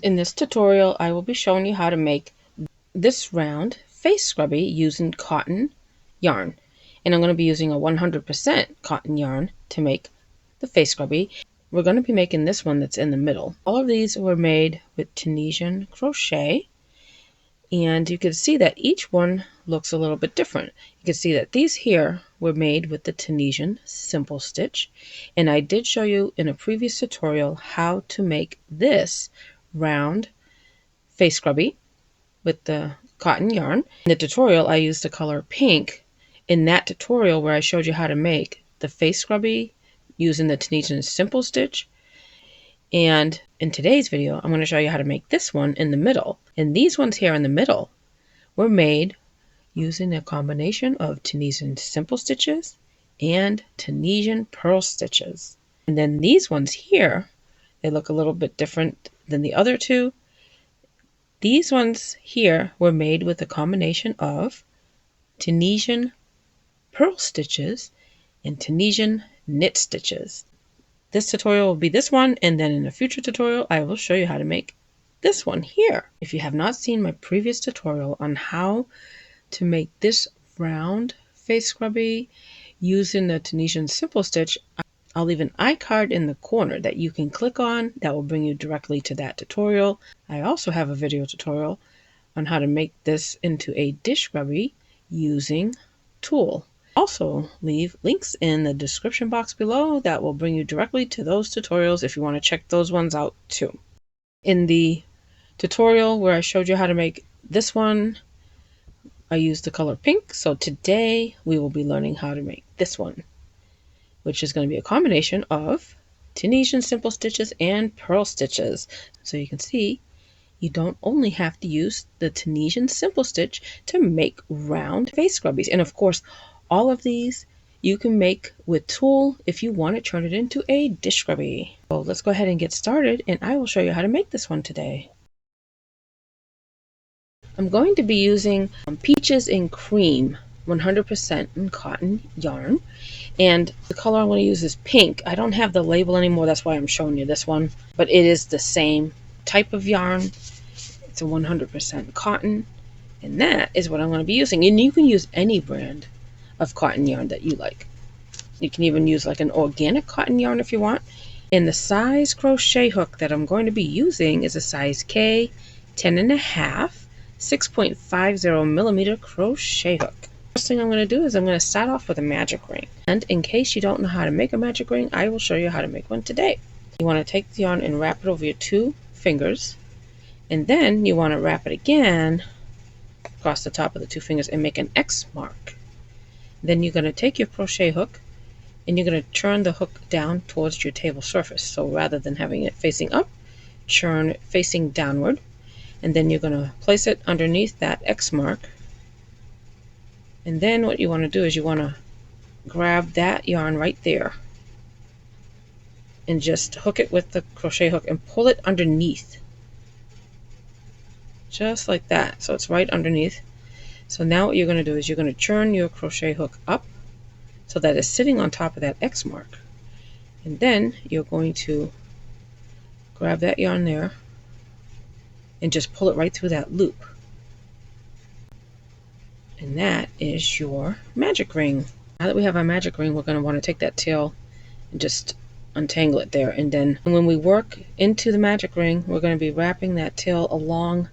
In this tutorial, I will be showing you how to make this round face scrubby using cotton yarn. And I'm going to be using a 100% cotton yarn to make the face scrubby. We're going to be making this one that's in the middle. All of these were made with Tunisian crochet. And you can see that each one looks a little bit different. You can see that these here were made with the Tunisian Simple Stitch. And I did show you in a previous tutorial how to make this round face scrubby with the cotton yarn. In the tutorial, I used the color pink in that tutorial where I showed you how to make the face scrubby using the Tunisian Simple Stitch. And in today's video, I'm going to show you how to make this one in the middle. And these ones here in the middle were made using a combination of Tunisian Simple Stitches and Tunisian Purl Stitches. And then these ones here, they look a little bit different than the other two. These ones here were made with a combination of Tunisian Purl Stitches and Tunisian Knit Stitches. This tutorial will be this one, and then in a future tutorial, I will show you how to make this one here. If you have not seen my previous tutorial on how to make this round face scrubby using the Tunisian Simple Stitch, I'll leave an iCard in the corner that you can click on that will bring you directly to that tutorial. I also have a video tutorial on how to make this into a dish scrubby using tulle. Also leave links in the description box below that will bring you directly to those tutorials if you want to check those ones out too. In the tutorial where I showed you how to make this one, I used the color pink. So today we will be learning how to make this one, which is going to be a combination of Tunisian Simple Stitches and Purl Stitches. So you can see you don't only have to use the Tunisian Simple Stitch to make round face scrubbies. And of course, all of these you can make with tulle if you want to turn it into a dish scrubby. So let's go ahead and get started, and I will show you how to make this one today. I'm going to be using Peaches and Cream 100% in cotton yarn, and the color I'm going to use is pink. I don't have the label anymore, that's why I'm showing you this one, but it is the same type of yarn. It's a 100% cotton, and that is what I'm going to be using. And you can use any brand of cotton yarn that you like. You can even use like an organic cotton yarn if you want. And the size crochet hook that I'm going to be using is a size K 10.5 6.50 millimeter crochet hook. First thing I'm going to do is I'm going to start off with a magic ring. And in case you don't know how to make a magic ring, I will show you how to make one today. You want to take the yarn and wrap it over your 2 fingers, and then you want to wrap it again across the top of the 2 fingers and make an X mark. Then you're going to take your crochet hook and you're going to turn the hook down towards your table surface. So rather than having it facing up, turn it facing downward, and then you're going to place it underneath that X mark. And then what you want to do is you want to grab that yarn right there and just hook it with the crochet hook and pull it underneath, just like that. So it's right underneath. So now what you're going to do is you're going to turn your crochet hook up so that it's sitting on top of that X mark, and then you're going to grab that yarn there and just pull it right through that loop. And that is your magic ring. Now that we have our magic ring, we're going to want to take that tail and just untangle it there. And then when we work into the magic ring, we're going to be wrapping that tail along,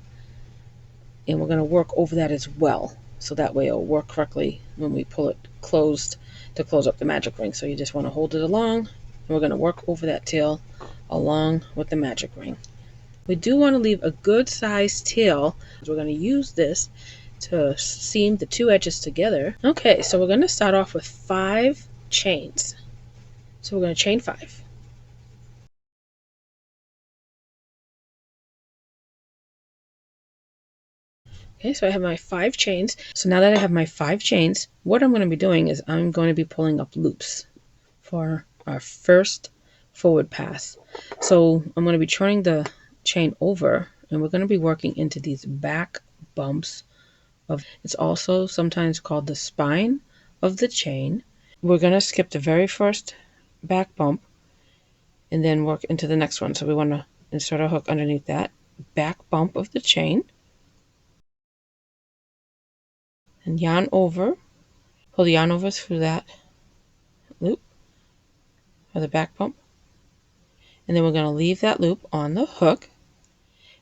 and we're going to work over that as well. So that way it'll work correctly when we pull it closed to close up the magic ring. So you just want to hold it along, and we're going to work over that tail along with the magic ring. We do want to leave a good sized tail. We're going to use this to seam the 2 edges together. Okay, so we're going to start off with 5 chains. So we're going to chain 5. Okay, so I have my 5 chains. So now that I have my 5 chains, what I'm going to be doing is I'm going to be pulling up loops for our first forward pass. So I'm going to be turning the chain over, and we're going to be working into these back bumps of, it's also sometimes called the spine of the chain. We're going to skip the very first back bump and then work into the next one. So we want to insert our hook underneath that back bump of the chain and yarn over, pull the yarn over through that loop or the back bump, and then we're going to leave that loop on the hook.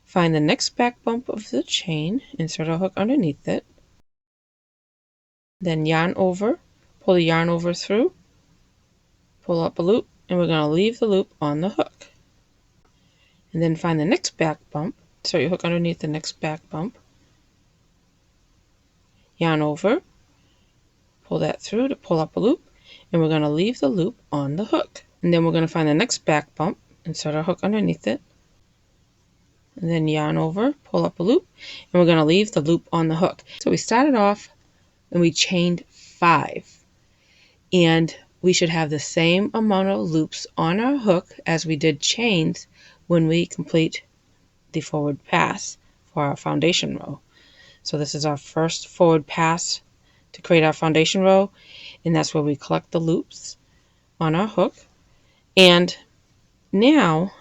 Find the next back bump of the chain, insert a hook underneath it, then yarn over, pull the yarn over through, pull up a loop, and we're going to leave the loop on the hook. And then find the next back bump, insert your hook underneath the next back bump, yarn over, pull that through to pull up a loop, and we're going to leave the loop on the hook. And then we're going to find the next back bump, insert our hook underneath it, and then yarn over, pull up a loop, and we're going to leave the loop on the hook. So we started off and we chained 5, and we should have the same amount of loops on our hook as we did chains when we complete the forward pass for our foundation row. So this is our first forward pass to create our foundation row, and that's where we collect the loops on our hook. And now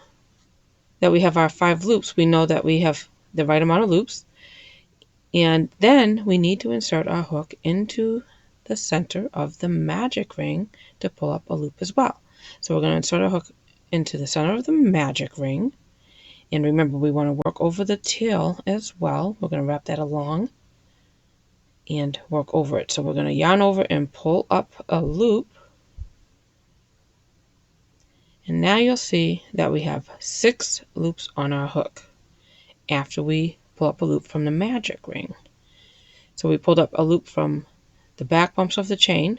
that we have our 5 loops, we know that we have the right amount of loops, and then we need to insert our hook into the center of the magic ring to pull up a loop as well. So we're going to insert our hook into the center of the magic ring, and remember, we want to work over the tail as well. We're going to wrap that along and work over it. So we're going to yarn over and pull up a loop, and now you'll see that we have 6 loops on our hook after we pull up a loop from the magic ring. So we pulled up a loop from the back bumps of the chain.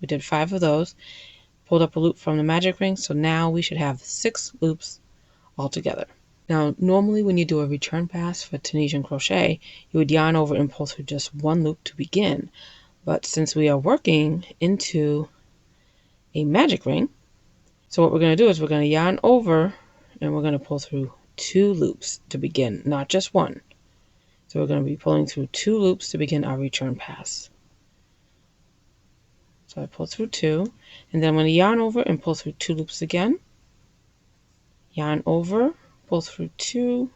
We did 5 of those, pulled up a loop from the magic ring, so now we should have 6 loops altogether. Now, normally when you do a return pass for Tunisian crochet, you would yarn over and pull through just 1 loop to begin. But since we are working into a magic ring, so what we're going to do is we're going to yarn over and we're going to pull through 2 loops to begin, not just 1. So we're going to be pulling through 2 loops to begin our return pass. So I pull through 2, and then I'm going to yarn over and pull through 2 loops again. Yarn over, pull through 2.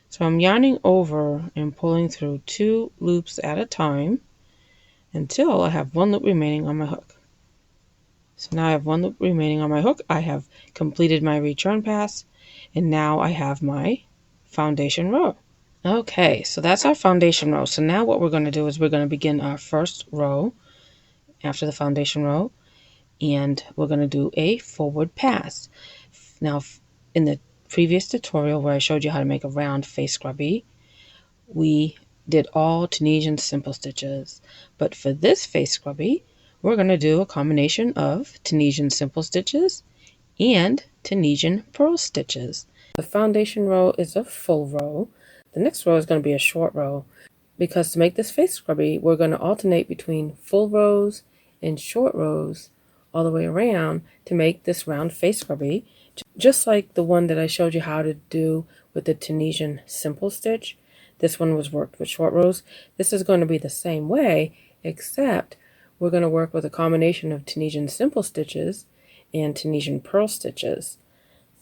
So I'm yarning over and pulling through 2 loops at a time until I have 1 loop remaining on my hook. So now I have 1 loop remaining on my hook. I have completed my return pass, and now I have my foundation row. Okay, so that's our foundation row. So now what we're going to do is we're going to begin our first row after the foundation row, and we're going to do a forward pass. Now, in the previous tutorial where I showed you how to make a round face scrubby, we did all Tunisian Simple Stitches, but for this face scrubby, we're going to do a combination of Tunisian Simple Stitches and Tunisian Purl Stitches. The foundation row is a full row. The next row is going to be a short row, because to make this face scrubby, we're going to alternate between full rows and short rows all the way around to make this round face scrubby, just like the one that I showed you how to do with the Tunisian Simple Stitch. This one was worked with short rows. This is going to be the same way, except we're going to work with a combination of Tunisian Simple Stitches and Tunisian Purl Stitches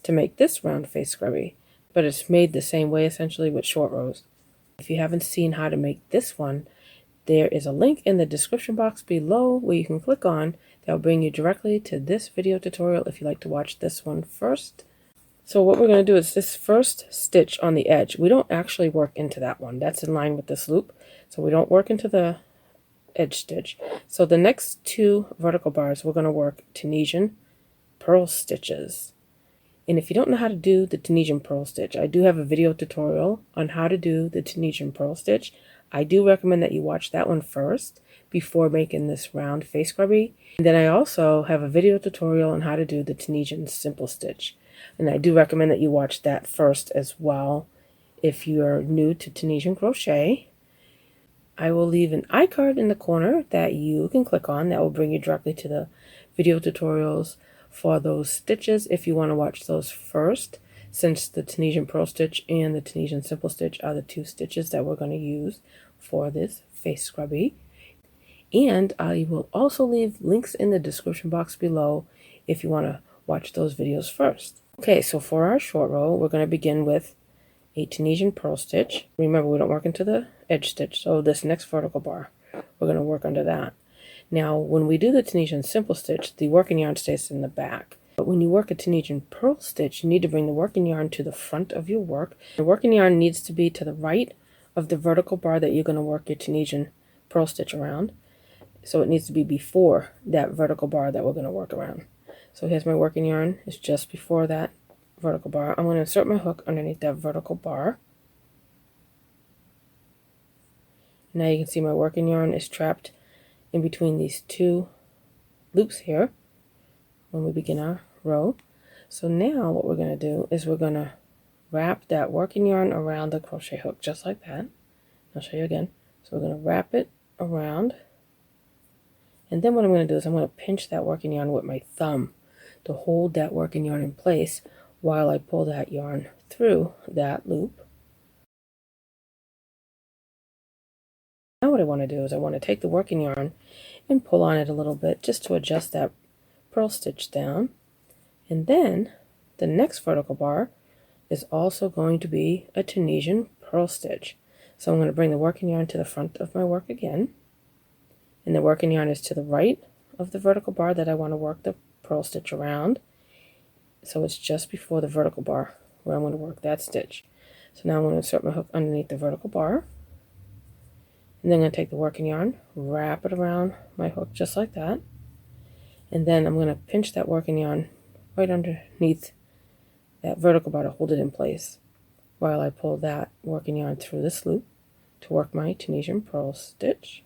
to make this round face scrubby, but it's made the same way essentially with short rows. If you haven't seen how to make this one, there is a link in the description box below where you can click on that will bring you directly to this video tutorial if you'd like to watch this one first. So what we're going to do is this first stitch on the edge, we don't actually work into that one. That's in line with this loop, so we don't work into the edge stitch. So the next 2 vertical bars, we're going to work Tunisian Purl Stitches. And if you don't know how to do the Tunisian Purl Stitch, I do have a video tutorial on how to do the Tunisian Purl Stitch. I do recommend that you watch that one first before making this round face scrubby. And then I also have a video tutorial on how to do the Tunisian Simple Stitch. And I do recommend that you watch that first as well if you're new to Tunisian crochet. I will leave an iCard in the corner that you can click on that will bring you directly to the video tutorials for those stitches if you want to watch those first, since the Tunisian Purl Stitch and the Tunisian Simple Stitch are the 2 stitches that we're going to use for this face scrubby. And I will also leave links in the description box below if you want to watch those videos first. Okay, so for our short row, we're going to begin with a Tunisian purl stitch. Remember, we don't work into the edge stitch, so this next vertical bar, we're going to work under that. Now, when we do the Tunisian Simple Stitch, the working yarn stays in the back. But when you work a Tunisian Purl Stitch, you need to bring the working yarn to the front of your work. The working yarn needs to be to the right of the vertical bar that you're going to work your Tunisian Purl Stitch around. So it needs to be before that vertical bar that we're going to work around. So here's my working yarn. It's just before that vertical bar. I'm going to insert my hook underneath that vertical bar. Now you can see my working yarn is trapped in between these two loops here when we begin our row. So now what we're going to do is we're going to wrap that working yarn around the crochet hook just like that. I'll show you again. So we're going to wrap it around, and then what I'm going to do is I'm going to pinch that working yarn with my thumb to hold that working yarn in place while I pull that yarn through that loop. Now what I want to do is I want to take the working yarn and pull on it a little bit just to adjust that purl stitch down. And then the next vertical bar is also going to be a Tunisian purl stitch. So I'm going to bring the working yarn to the front of my work again. And the working yarn is to the right of the vertical bar that I want to work the purl stitch around. So it's just before the vertical bar where I'm going to work that stitch. So now I'm going to insert my hook underneath the vertical bar. And then I'm going to take the working yarn, wrap it around my hook just like that. And then I'm going to pinch that working yarn right underneath that vertical bar to hold it in place while I pull that working yarn through this loop to work my Tunisian purl stitch.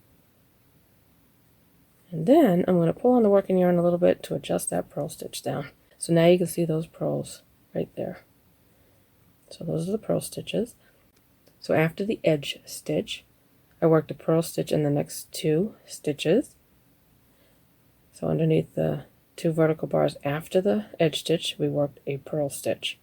And then I'm going to pull on the working yarn a little bit to adjust that purl stitch down. So now you can see those purls right there. So those are the purl stitches. So after the edge stitch, I worked a purl stitch in the next two stitches. So underneath the two vertical bars after the edge stitch, we worked a purl stitch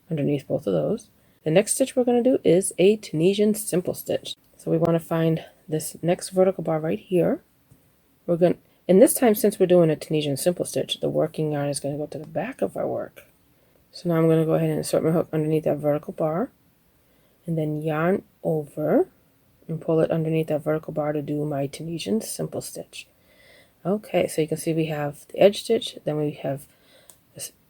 underneath both of those. The next stitch we're going to do is a Tunisian Simple Stitch. So we want to find this next vertical bar right here. And this time, since we're doing a Tunisian Simple Stitch, the working yarn is going to go to the back of our work. So now I'm going to go ahead and insert my hook underneath that vertical bar, and then yarn over and pull it underneath that vertical bar to do my Tunisian Simple Stitch. Okay, so you can see we have the edge stitch, then we have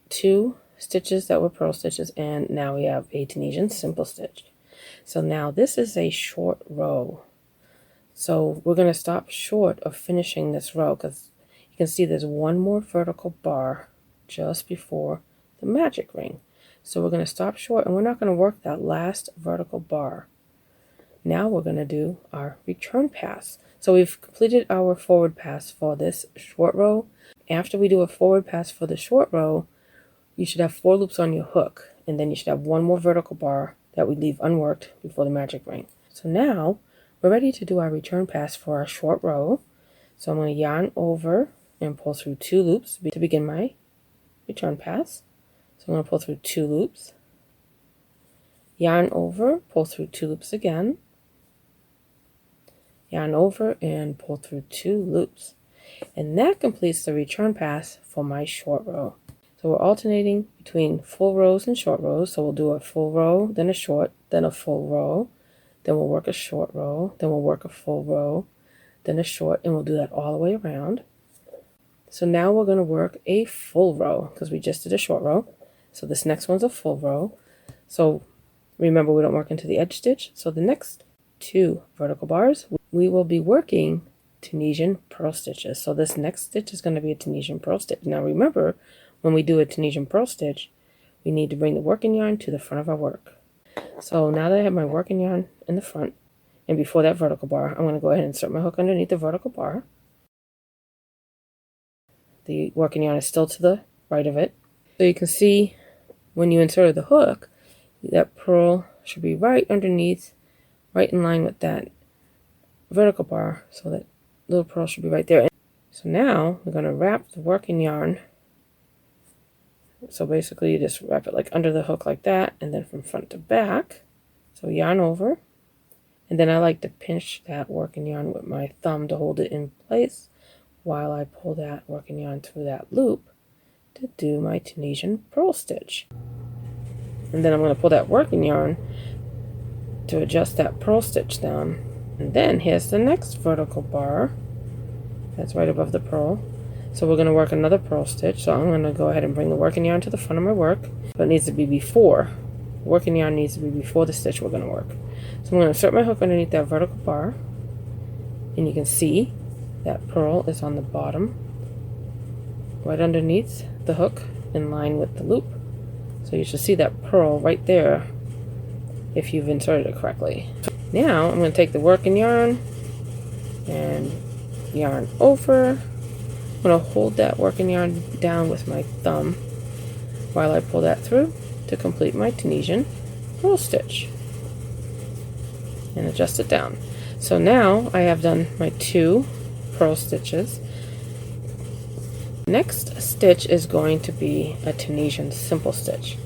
two stitches that were purl stitches, and now we have a Tunisian Simple Stitch. So now this is a short row. So we're going to stop short of finishing this row because you can see there's one more vertical bar just before the magic ring. So we're going to stop short, and we're not going to work that last vertical bar. Now we're going to do our return pass. So we've completed our forward pass for this short row. After we do a forward pass for the short row, you should have 4 loops on your hook, and then you should have one more vertical bar that we leave unworked before the magic ring. So now we're ready to do our return pass for our short row. So I'm going to yarn over and pull through 2 loops to begin my return pass. So I'm going to pull through 2 loops, yarn over, pull through 2 loops again, yarn over and pull through 2 loops. And that completes the return pass for my short row. So we're alternating between full rows and short rows. So we'll do a full row, then a short, then a full row, then we'll work a short row, then we'll work a full row, then a short, and we'll do that all the way around. So now we're going to work a full row because we just did a short row. So this next one's a full row. So remember, we don't work into the edge stitch. So the next 2 vertical bars, we will be working Tunisian purl stitches. So this next stitch is going to be a Tunisian purl stitch. Now remember, when we do a Tunisian purl stitch, we need to bring the working yarn to the front of our work. So now that I have my working yarn in the front, and before that vertical bar, I'm going to go ahead and insert my hook underneath the vertical bar. The working yarn is still to the right of it. So you can see when you inserted the hook, that purl should be right underneath, right in line with that vertical bar. So that little purl should be right there. So now we're going to wrap the working yarn. So basically you just wrap it like under the hook like that, and then from front to back. So yarn over, and then I like to pinch that working yarn with my thumb to hold it in place while I pull that working yarn through that loop to do my Tunisian purl stitch. And then I'm going to pull that working yarn to adjust that purl stitch down. And then here's the next vertical bar that's right above the purl. So we're going to work another purl stitch. So I'm going to go ahead and bring the working yarn to the front of my work, but it needs to be before. Working yarn needs to be before the stitch we're going to work. So I'm going to insert my hook underneath that vertical bar, and you can see that purl is on the bottom, right underneath the hook, in line with the loop. So you should see that purl right there if you've inserted it correctly. Now I'm going to take the working yarn and yarn over. I'm going to hold that working yarn down with my thumb while I pull that through to complete my Tunisian Purl Stitch and adjust it down. So now I have done my 2 purl stitches. Next stitch is going to be a Tunisian Simple Stitch.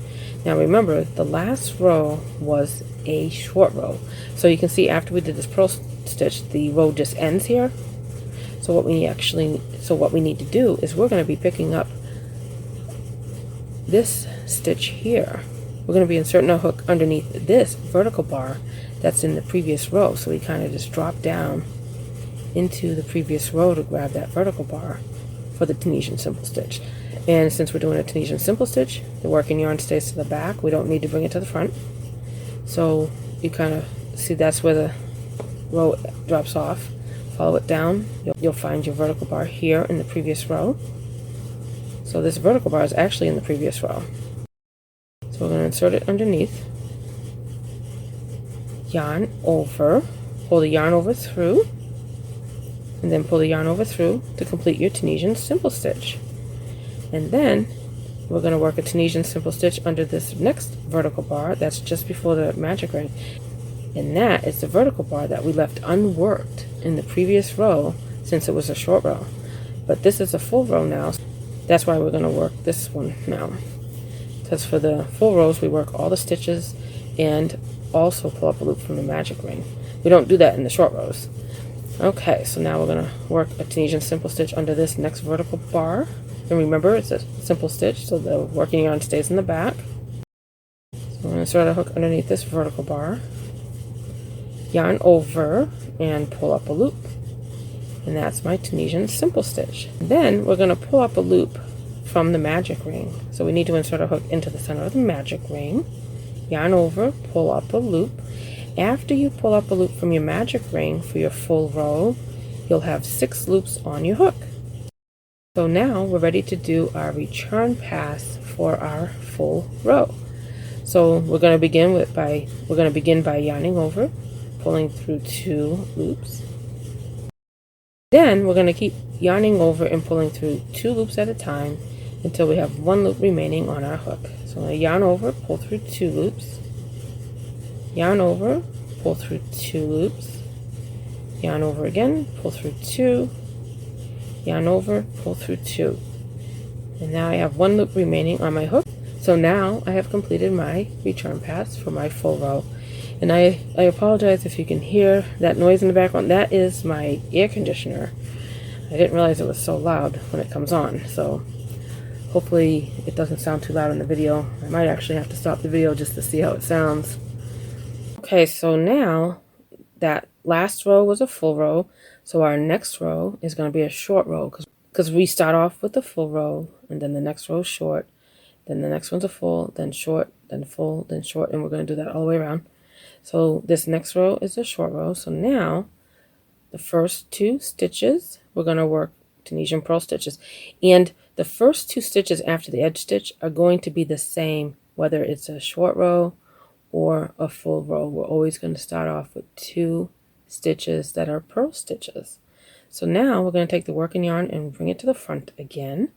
Now remember, the last row was a short row. So you can see after we did this purl stitch, the row just ends here. So what we need to do is we're going to be picking up this stitch here. We're going to be inserting a hook underneath this vertical bar that's in the previous row. So we kind of just drop down into the previous row to grab that vertical bar for the Tunisian Simple Stitch. And since we're doing a Tunisian Simple Stitch, the working yarn stays to the back. We don't need to bring it to the front. So you kind of see that's where the row drops off. Follow it down. You'll find your vertical bar here in the previous row. So this vertical bar is actually in the previous row. So we're going to insert it underneath. Yarn over. Pull the yarn over through. And then pull the yarn over through to complete your Tunisian Simple Stitch. And then we're going to work a Tunisian Simple Stitch under this next vertical bar that's just before the magic ring. And that is the vertical bar that we left unworked in the previous row since it was a short row. But this is a full row now. That's why we're going to work this one now. Because for the full rows we work all the stitches and also pull up a loop from the magic ring. We don't do that in the short rows. Okay, so now we're going to work a Tunisian Simple Stitch under this next vertical bar. And remember, it's a simple stitch, so the working yarn stays in the back. So I'm going to insert a hook underneath this vertical bar. Yarn over and pull up a loop. And that's my Tunisian Simple Stitch. Then we're going to pull up a loop from the magic ring. So we need to insert a hook into the center of the magic ring. Yarn over, pull up a loop. After you pull up a loop from your magic ring for your full row, you'll have 6 loops on your hook. So now we're ready to do our return pass for our full row. So we're going to begin by yarning over, pulling through 2 loops. Then we're going to keep yarning over and pulling through 2 loops at a time until we have 1 loop remaining on our hook. So I'm going to yarn over, pull through 2 loops, yarn over, pull through 2 loops, yarn over again, pull through 2, yarn over, pull through 2. And now I have 1 loop remaining on my hook. So now I have completed my return pass for my full row. And I apologize if you can hear that noise in the background. That is my air conditioner. I didn't realize it was so loud when it comes on. So hopefully it doesn't sound too loud in the video. I might actually have to stop the video just to see how it sounds. Okay, so now that last row was a full row. So our next row is going to be a short row because we start off with the full row and then the next row is short. Then the next one's a full, then short, then full, then short, and we're going to do that all the way around. So this next row is a short row. So now the first 2 stitches, we're going to work Tunisian Purl Stitches. And the first 2 stitches after the edge stitch are going to be the same, whether it's a short row or a full row. We're always going to start off with 2 stitches that are purl stitches. So now we're going to take the working yarn and bring it to the front again.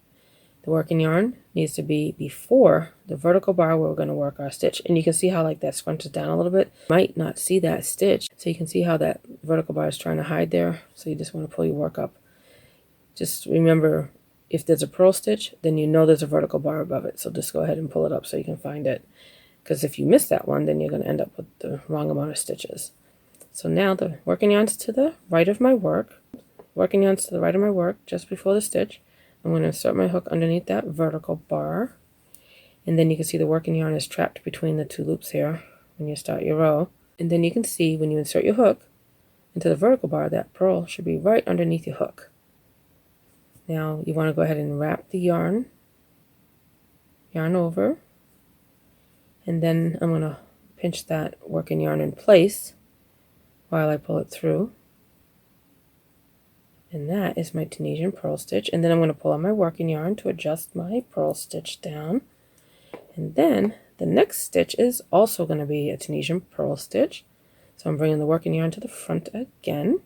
The working yarn needs to be before the vertical bar where we're going to work our stitch. And you can see how like that scrunches down a little bit. You might not see that stitch. So you can see how that vertical bar is trying to hide there. So you just want to pull your work up. Just remember, if there's a purl stitch, then you know there's a vertical bar above it. So just go ahead and pull it up so you can find it. Because if you miss that one, then you're going to end up with the wrong amount of stitches. So now the working yarn's to the right of my work. Working yarn's to the right of my work just before the stitch. I'm going to insert my hook underneath that vertical bar. And then you can see the working yarn is trapped between the 2 loops here when you start your row. And then you can see when you insert your hook into the vertical bar, that purl should be right underneath your hook. Now you want to go ahead and wrap the yarn over, and then I'm going to pinch that working yarn in place while I pull it through. And that is my Tunisian purl stitch. And then I'm going to pull on my working yarn to adjust my purl stitch down. And then the next stitch is also going to be a Tunisian purl stitch. So I'm bringing the working yarn to the front again.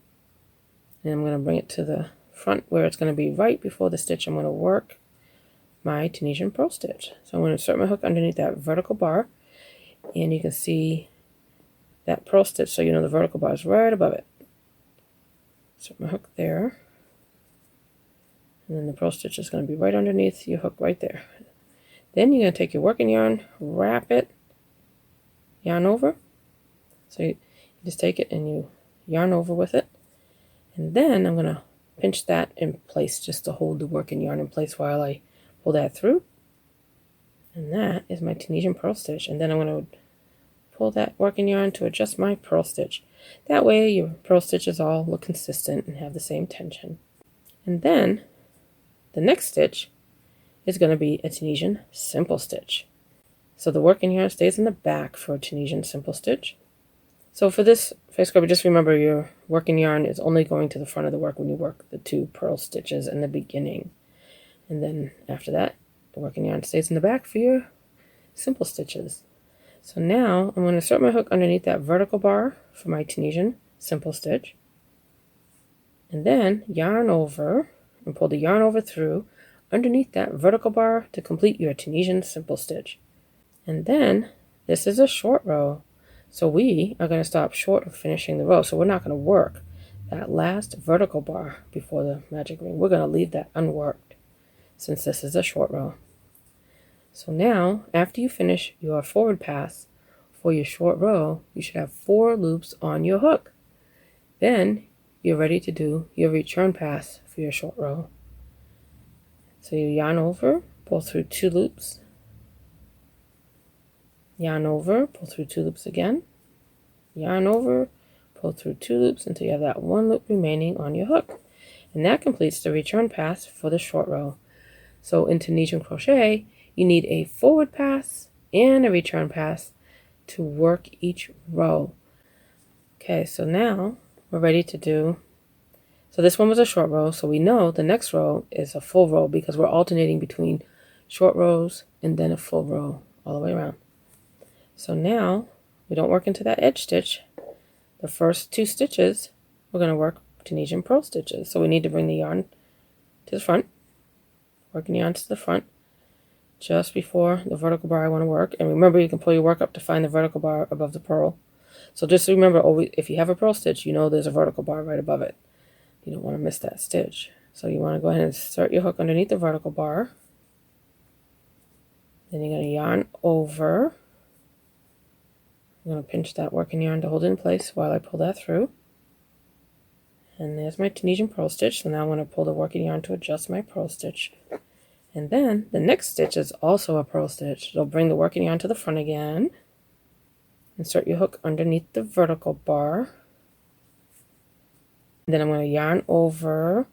And I'm going to bring it to the front where it's going to be right before the stitch I'm going to work my Tunisian purl stitch. So I'm going to insert my hook underneath that vertical bar. And you can see that purl stitch, so you know the vertical bar is right above it. Insert my hook there, and then the purl stitch is going to be right underneath your hook right there. Then you're going to take your working yarn, wrap it, yarn over. So you just take it and you yarn over with it. And then I'm going to pinch that in place just to hold the working yarn in place while I pull that through. And that is my Tunisian purl stitch. And then I'm going to pull that working yarn to adjust my purl stitch. That way your purl stitches all look consistent and have the same tension. And then the next stitch is going to be a Tunisian Simple Stitch. So the working yarn stays in the back for a Tunisian Simple Stitch. So for this face scrubby, just remember your working yarn is only going to the front of the work when you work the 2 purl stitches in the beginning. And then after that, the working yarn stays in the back for your simple stitches. So now I'm going to insert my hook underneath that vertical bar for my Tunisian Simple Stitch. And then yarn over and pull the yarn over through underneath that vertical bar to complete your Tunisian Simple Stitch. And then this is a short row. So we are going to stop short of finishing the row. So we're not going to work that last vertical bar before the magic ring. We're going to leave that unworked since this is a short row. So now, after you finish your forward pass for your short row, you should have 4 loops on your hook. Then you're ready to do your return pass for your short row. So you yarn over, pull through 2 loops, yarn over, pull through 2 loops again, yarn over, pull through 2 loops until you have that 1 loop remaining on your hook. And that completes the return pass for the short row. So in Tunisian crochet, you need a forward pass and a return pass to work each row. Okay, so now we're ready to do, so this one was a short row, so we know the next row is a full row because we're alternating between short rows and then a full row all the way around. So now we don't work into that edge stitch. The first 2 stitches, we're going to work Tunisian purl stitches. So we need to bring the yarn to the front, working yarn to the front, just before the vertical bar I want to work. And remember, you can pull your work up to find the vertical bar above the purl. So just remember, always, if you have a purl stitch, you know there's a vertical bar right above it. You don't want to miss that stitch. So you want to go ahead and insert your hook underneath the vertical bar. Then you're going to yarn over. I'm going to pinch that working yarn to hold it in place while I pull that through. And there's my Tunisian purl stitch. So now I'm going to pull the working yarn to adjust my purl stitch. And then the next stitch is also a purl stitch. So bring the working yarn to the front again. Insert your hook underneath the vertical bar. And then I'm going to yarn over.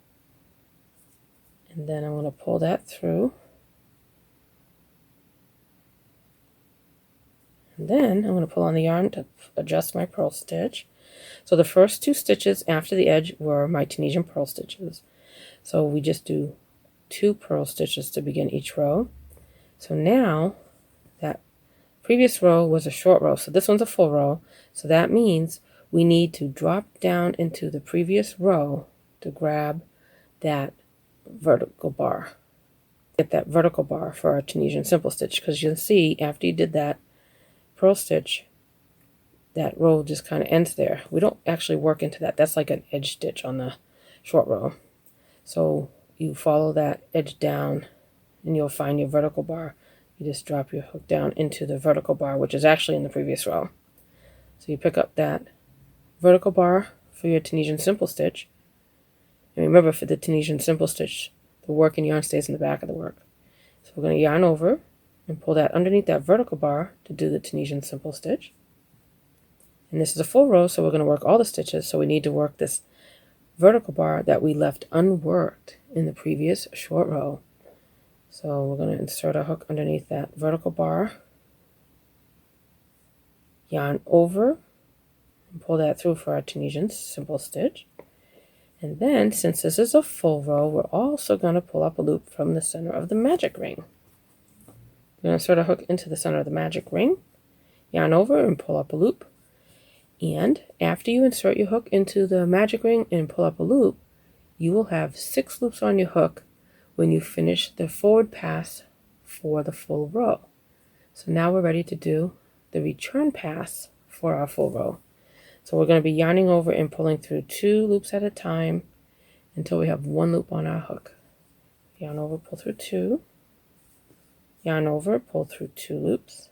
And then I'm going to pull that through. And then I'm going to pull on the yarn to adjust my purl stitch. So the first 2 stitches after the edge were my Tunisian purl stitches. So we just do 2 purl stitches to begin each row. So now that previous row was a short row, so this one's a full row. So that means we need to drop down into the previous row to grab that vertical bar. Get that vertical bar for our Tunisian Simple Stitch, because you'll see after you did that purl stitch, that row just kind of ends there. We don't actually work into that. That's like an edge stitch on the short row. So you follow that edge down and you'll find your vertical bar. You just drop your hook down into the vertical bar, which is actually in the previous row. So you pick up that vertical bar for your Tunisian Simple Stitch. And remember, for the Tunisian Simple Stitch, the working yarn stays in the back of the work. So we're going to yarn over and pull that underneath that vertical bar to do the Tunisian Simple Stitch. And this is a full row, so we're going to work all the stitches. So we need to work this vertical bar that we left unworked in the previous short row. So we're going to insert our hook underneath that vertical bar, yarn over, and pull that through for our Tunisian simple stitch. And then, since this is a full row, we're also going to pull up a loop from the center of the magic ring. We're going to insert a hook into the center of the magic ring, yarn over, and pull up a loop. And after you insert your hook into the magic ring and pull up a loop, you will have 6 loops on your hook when you finish the forward pass for the full row. So now we're ready to do the return pass for our full row. So we're going to be yarning over and pulling through 2 loops at a time until we have 1 loop on our hook. Yarn over, pull through 2, yarn over, pull through 2 loops,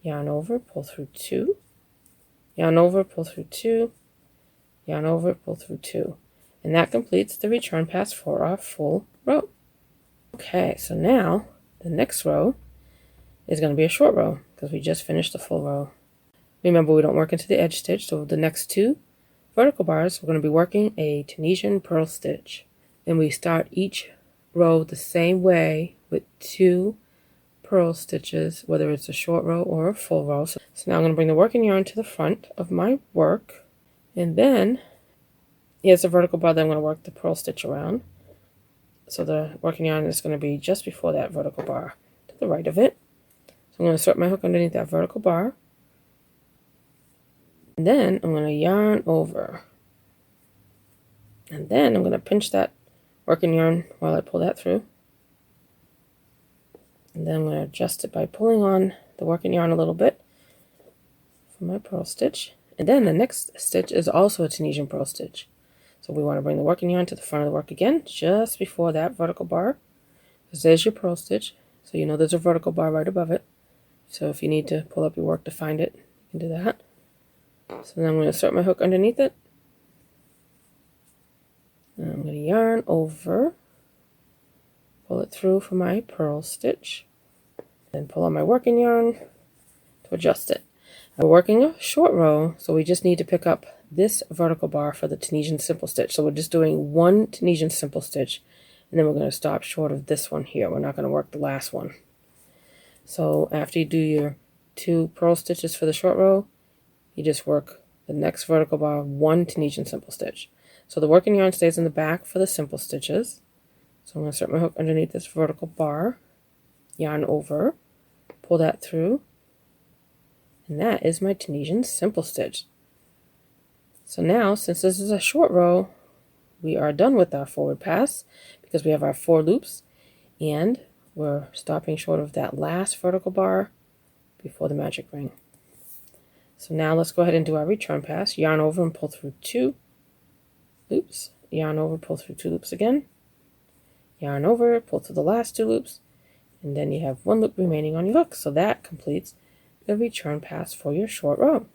yarn over, pull through 2, yarn over, pull through 2, yarn over, pull through 2. And that completes the return pass for our full row. Okay, so now the next row is going to be a short row because we just finished the full row. Remember, we don't work into the edge stitch, so the next 2 vertical bars, we're going to be working a Tunisian Purl Stitch. And we start each row the same way with 2 purl stitches, whether it's a short row or a full row. So now I'm going to bring the working yarn to the front of my work, and then here's the vertical bar that I'm going to work the purl stitch around. So the working yarn is going to be just before that vertical bar to the right of it. So I'm going to insert my hook underneath that vertical bar, and then I'm going to yarn over, and then I'm going to pinch that working yarn while I pull that through. And then I'm going to adjust it by pulling on the working yarn a little bit for my purl stitch. And then the next stitch is also a Tunisian purl stitch. So we want to bring the working yarn to the front of the work again, just before that vertical bar. Because there's your purl stitch. So you know there's a vertical bar right above it. So if you need to pull up your work to find it, you can do that. So then I'm going to insert my hook underneath it. And I'm going to yarn over, pull it through for my purl stitch, then pull on my working yarn to adjust it. We're working a short row, so we just need to pick up this vertical bar for the Tunisian Simple Stitch. So we're just doing 1 Tunisian Simple Stitch, and then we're going to stop short of this one here. We're not going to work the last one. So after you do your 2 purl stitches for the short row, you just work the next vertical bar 1 Tunisian Simple Stitch. So the working yarn stays in the back for the simple stitches. So I'm going to insert my hook underneath this vertical bar, yarn over, pull that through, and that is my Tunisian Simple Stitch. So now, since this is a short row, we are done with our forward pass because we have our 4 loops, and we're stopping short of that last vertical bar before the magic ring. So now let's go ahead and do our return pass. Yarn over and pull through 2 loops, yarn over, pull through 2 loops again, yarn over, pull through the last 2 loops, and then you have 1 loop remaining on your hook. So that completes the return pass for your short row.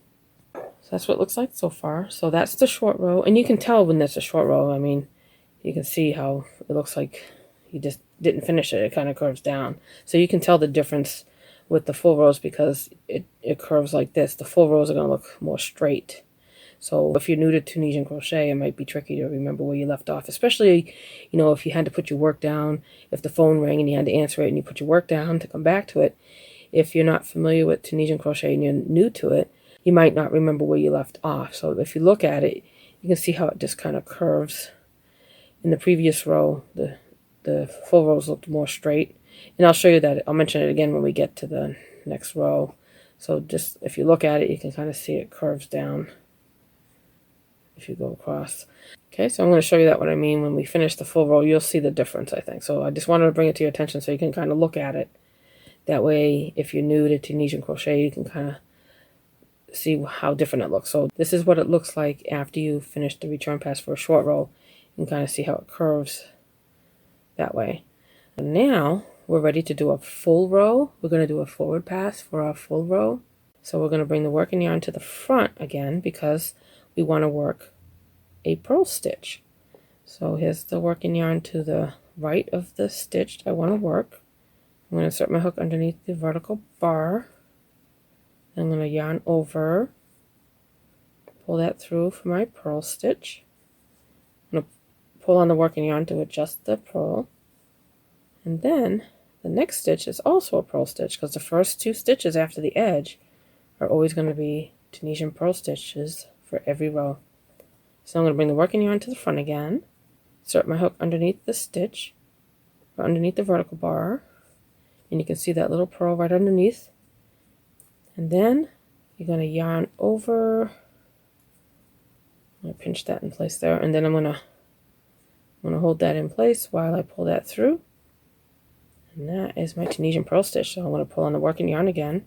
So that's what it looks like so far. So that's the short row, and you can tell when there's a short row. I mean, you can see how it looks like you just didn't finish it. It kind of curves down. So you can tell the difference with the full rows because it curves like this. The full rows are going to look more straight. So if you're new to Tunisian crochet, it might be tricky to remember where you left off, especially, you know, if you had to put your work down, if the phone rang and you had to answer it and you put your work down to come back to it. If you're not familiar with Tunisian crochet and you're new to it, you might not remember where you left off. So if you look at it, you can see how it just kind of curves. In the previous row, the full rows looked more straight. And I'll show you that. I'll mention it again when we get to the next row. So just if you look at it, you can kind of see it curves down if you go across. Okay, so I'm going to show you that what I mean. When we finish the full row, you'll see the difference, I think. So I just wanted to bring it to your attention so you can kind of look at it. That way, if you're new to Tunisian crochet, you can kind of see how different it looks. So this is what it looks like after you finish the return pass for a short row. You can kind of see how it curves that way. And now we're ready to do a full row. We're going to do a forward pass for our full row. So we're going to bring the working yarn to the front again because we want to work a purl stitch. So here's the working yarn to the right of the stitch I want to work. I'm going to insert my hook underneath the vertical bar. I'm going to yarn over, pull that through for my purl stitch. I'm going to pull on the working yarn to adjust the purl. And then the next stitch is also a purl stitch, because the first 2 stitches after the edge are always going to be Tunisian purl stitches for every row. So I'm going to bring the working yarn to the front again, insert my hook underneath the stitch, or underneath the vertical bar, and you can see that little purl right underneath. And then you're going to yarn over. I'm going to pinch that in place there, and then I'm going to hold that in place while I pull that through. And that is my Tunisian purl stitch. So I'm going to pull on the working yarn again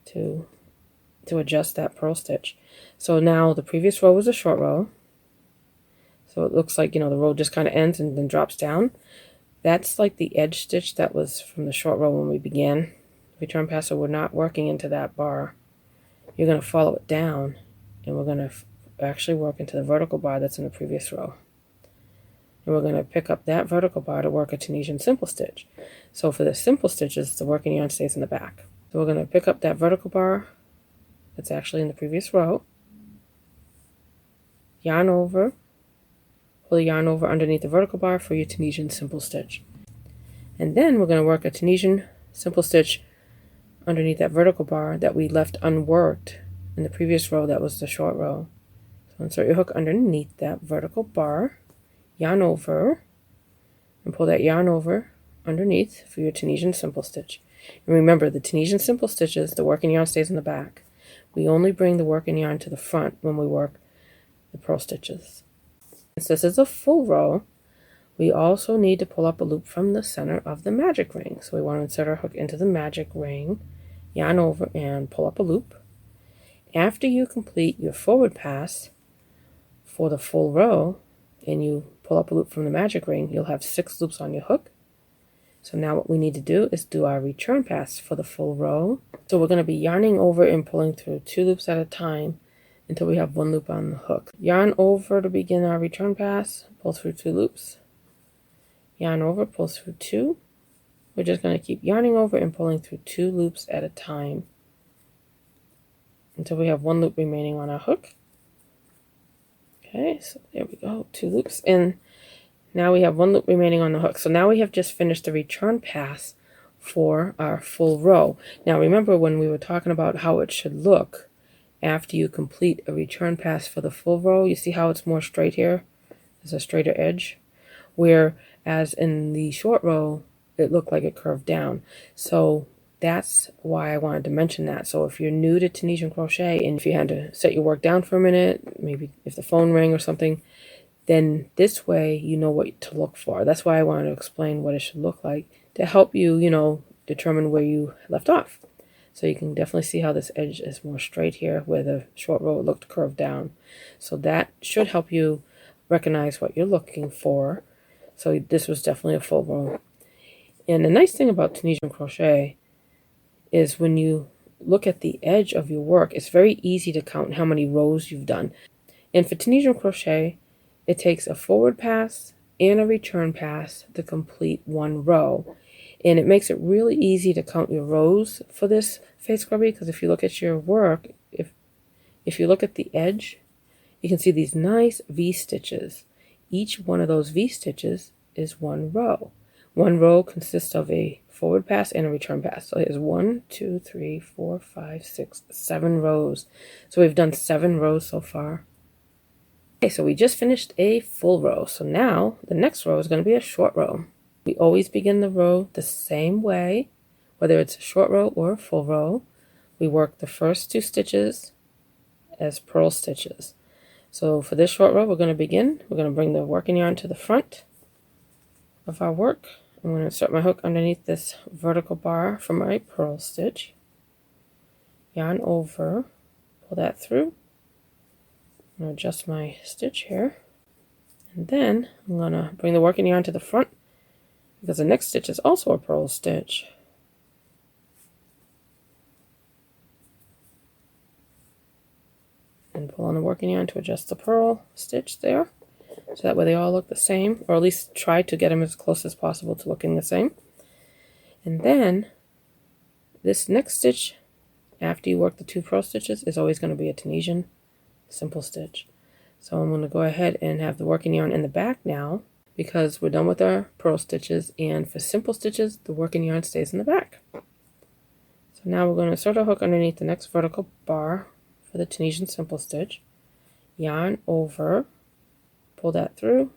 to adjust that purl stitch. So now the previous row was a short row. So it looks like, you know, the row just kind of ends and then drops down. That's like the edge stitch that was from the short row when we began return pass, so we're not working into that bar. You're going to follow it down, and we're going to actually work into the vertical bar that's in the previous row. And we're going to pick up that vertical bar to work a Tunisian simple stitch. So for the simple stitches, the working yarn stays in the back. So we're going to pick up that vertical bar that's actually in the previous row, yarn over, pull the yarn over underneath the vertical bar for your Tunisian simple stitch. And then we're going to work a Tunisian simple stitch underneath that vertical bar that we left unworked in the previous row that was the short row. So insert your hook underneath that vertical bar, yarn over, and pull that yarn over underneath for your Tunisian simple stitch. And remember, the Tunisian simple stitches, the working yarn stays in the back. We only bring the working yarn to the front when we work the purl stitches. Since this is a full row, we also need to pull up a loop from the center of the magic ring. So we want to insert our hook into the magic ring, yarn over, and pull up a loop. After you complete your forward pass for the full row and you pull up a loop from the magic ring, you'll have 6 loops on your hook. So now what we need to do is do our return pass for the full row. So we're going to be yarning over and pulling through 2 loops at a time until we have 1 loop on the hook. Yarn over to begin our return pass, pull through 2 loops. Yarn over, pull through 2. We're just going to keep yarning over and pulling through 2 loops at a time until we have 1 loop remaining on our hook. Okay, so there we go, 2 loops, and now we have 1 loop remaining on the hook. So now we have just finished the return pass for our full row. Now remember when we were talking about how it should look after you complete a return pass for the full row, you see how it's more straight here? There's a straighter edge, whereas in the short row it looked like it curved down. So that's why I wanted to mention that. So if you're new to Tunisian crochet and if you had to set your work down for a minute, maybe if the phone rang or something, then this way you know what to look for. That's why I wanted to explain what it should look like to help you, you know, determine where you left off. So you can definitely see how this edge is more straight here where the short row looked curved down. So that should help you recognize what you're looking for. So this was definitely a full row. And the nice thing about Tunisian crochet is when you look at the edge of your work, it's very easy to count how many rows you've done. And for Tunisian crochet, it takes a forward pass and a return pass to complete 1 row. And it makes it really easy to count your rows for this face scrubby, because if you look at your work, if you look at the edge, you can see these nice V stitches. Each one of those V stitches is 1 row. 1 row consists of a forward pass and a return pass. So there's 1, 2, 3, 4, 5, 6, 7 rows. So we've done 7 rows so far. Okay, so we just finished a full row. So now the next row is going to be a short row. We always begin the row the same way, whether it's a short row or a full row. We work the first 2 stitches as purl stitches. So for this short row, we're going to bring the working yarn to the front of our work. I'm going to insert my hook underneath this vertical bar for my purl stitch. Yarn over, pull that through. I'm going to adjust my stitch here. And then I'm going to bring the working yarn to the front because the next stitch is also a purl stitch. And pull on the working yarn to adjust the purl stitch there. So that way they all look the same, or at least try to get them as close as possible to looking the same. And then this next stitch, after you work the 2 purl stitches, is always going to be a Tunisian Simple Stitch. So I'm going to go ahead and have the working yarn in the back now, because we're done with our purl stitches, and for simple stitches the working yarn stays in the back. So now we're going to insert our hook underneath the next vertical bar for the Tunisian Simple Stitch, yarn over, pull that through,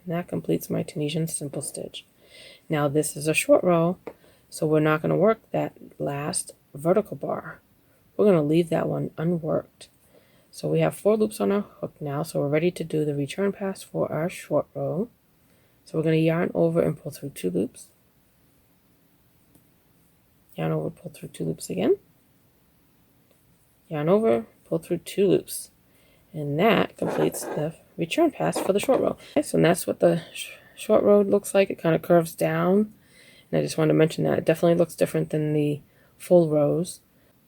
and that completes my Tunisian Simple Stitch. Now this is a short row, so we're not going to work that last vertical bar. We're going to leave that one unworked. So we have 4 loops on our hook now, so we're ready to do the return pass for our short row. So we're going to yarn over and pull through 2 loops. Yarn over, pull through 2 loops again. Yarn over, pull through 2 loops. And that completes the return pass for the short row. Okay, so that's what the short row looks like. It kind of curves down. And I just wanted to mention that it definitely looks different than the full rows.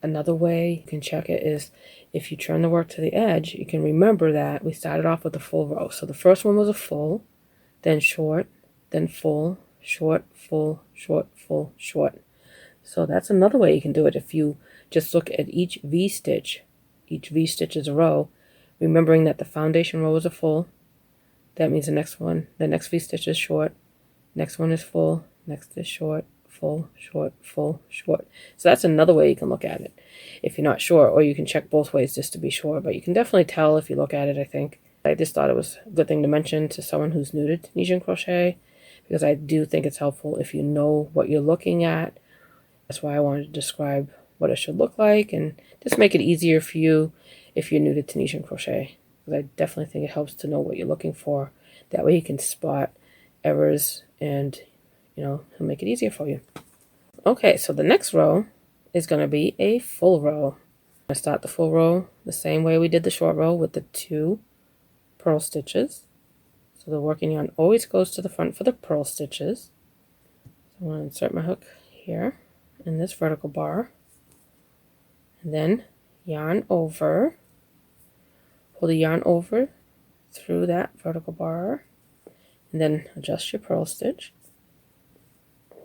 Another way you can check it is if you turn the work to the edge, you can remember that we started off with a full row. So the first one was a full, then short, then full, short, full, short, full, short. So that's another way you can do it. If you just look at each V-stitch is a row, remembering that the foundation row is a full, that means the next V-stitch is short, next one is full, next is short, full, short, full, short. So that's another way you can look at it if you're not sure, or you can check both ways just to be sure, but you can definitely tell if you look at it, I think. I just thought it was a good thing to mention to someone who's new to Tunisian crochet, because I do think it's helpful if you know what you're looking at. That's why I wanted to describe what it should look like and just make it easier for you if you're new to Tunisian crochet, because I definitely think it helps to know what you're looking for. That way you can spot errors and it'll make it easier for you. Okay, so the next row is going to be a full row. I'm going to start the full row the same way we did the short row with the 2 purl stitches. So the working yarn always goes to the front for the purl stitches. So I'm going to insert my hook here in this vertical bar, and then yarn over, pull the yarn over through that vertical bar, and then adjust your purl stitch.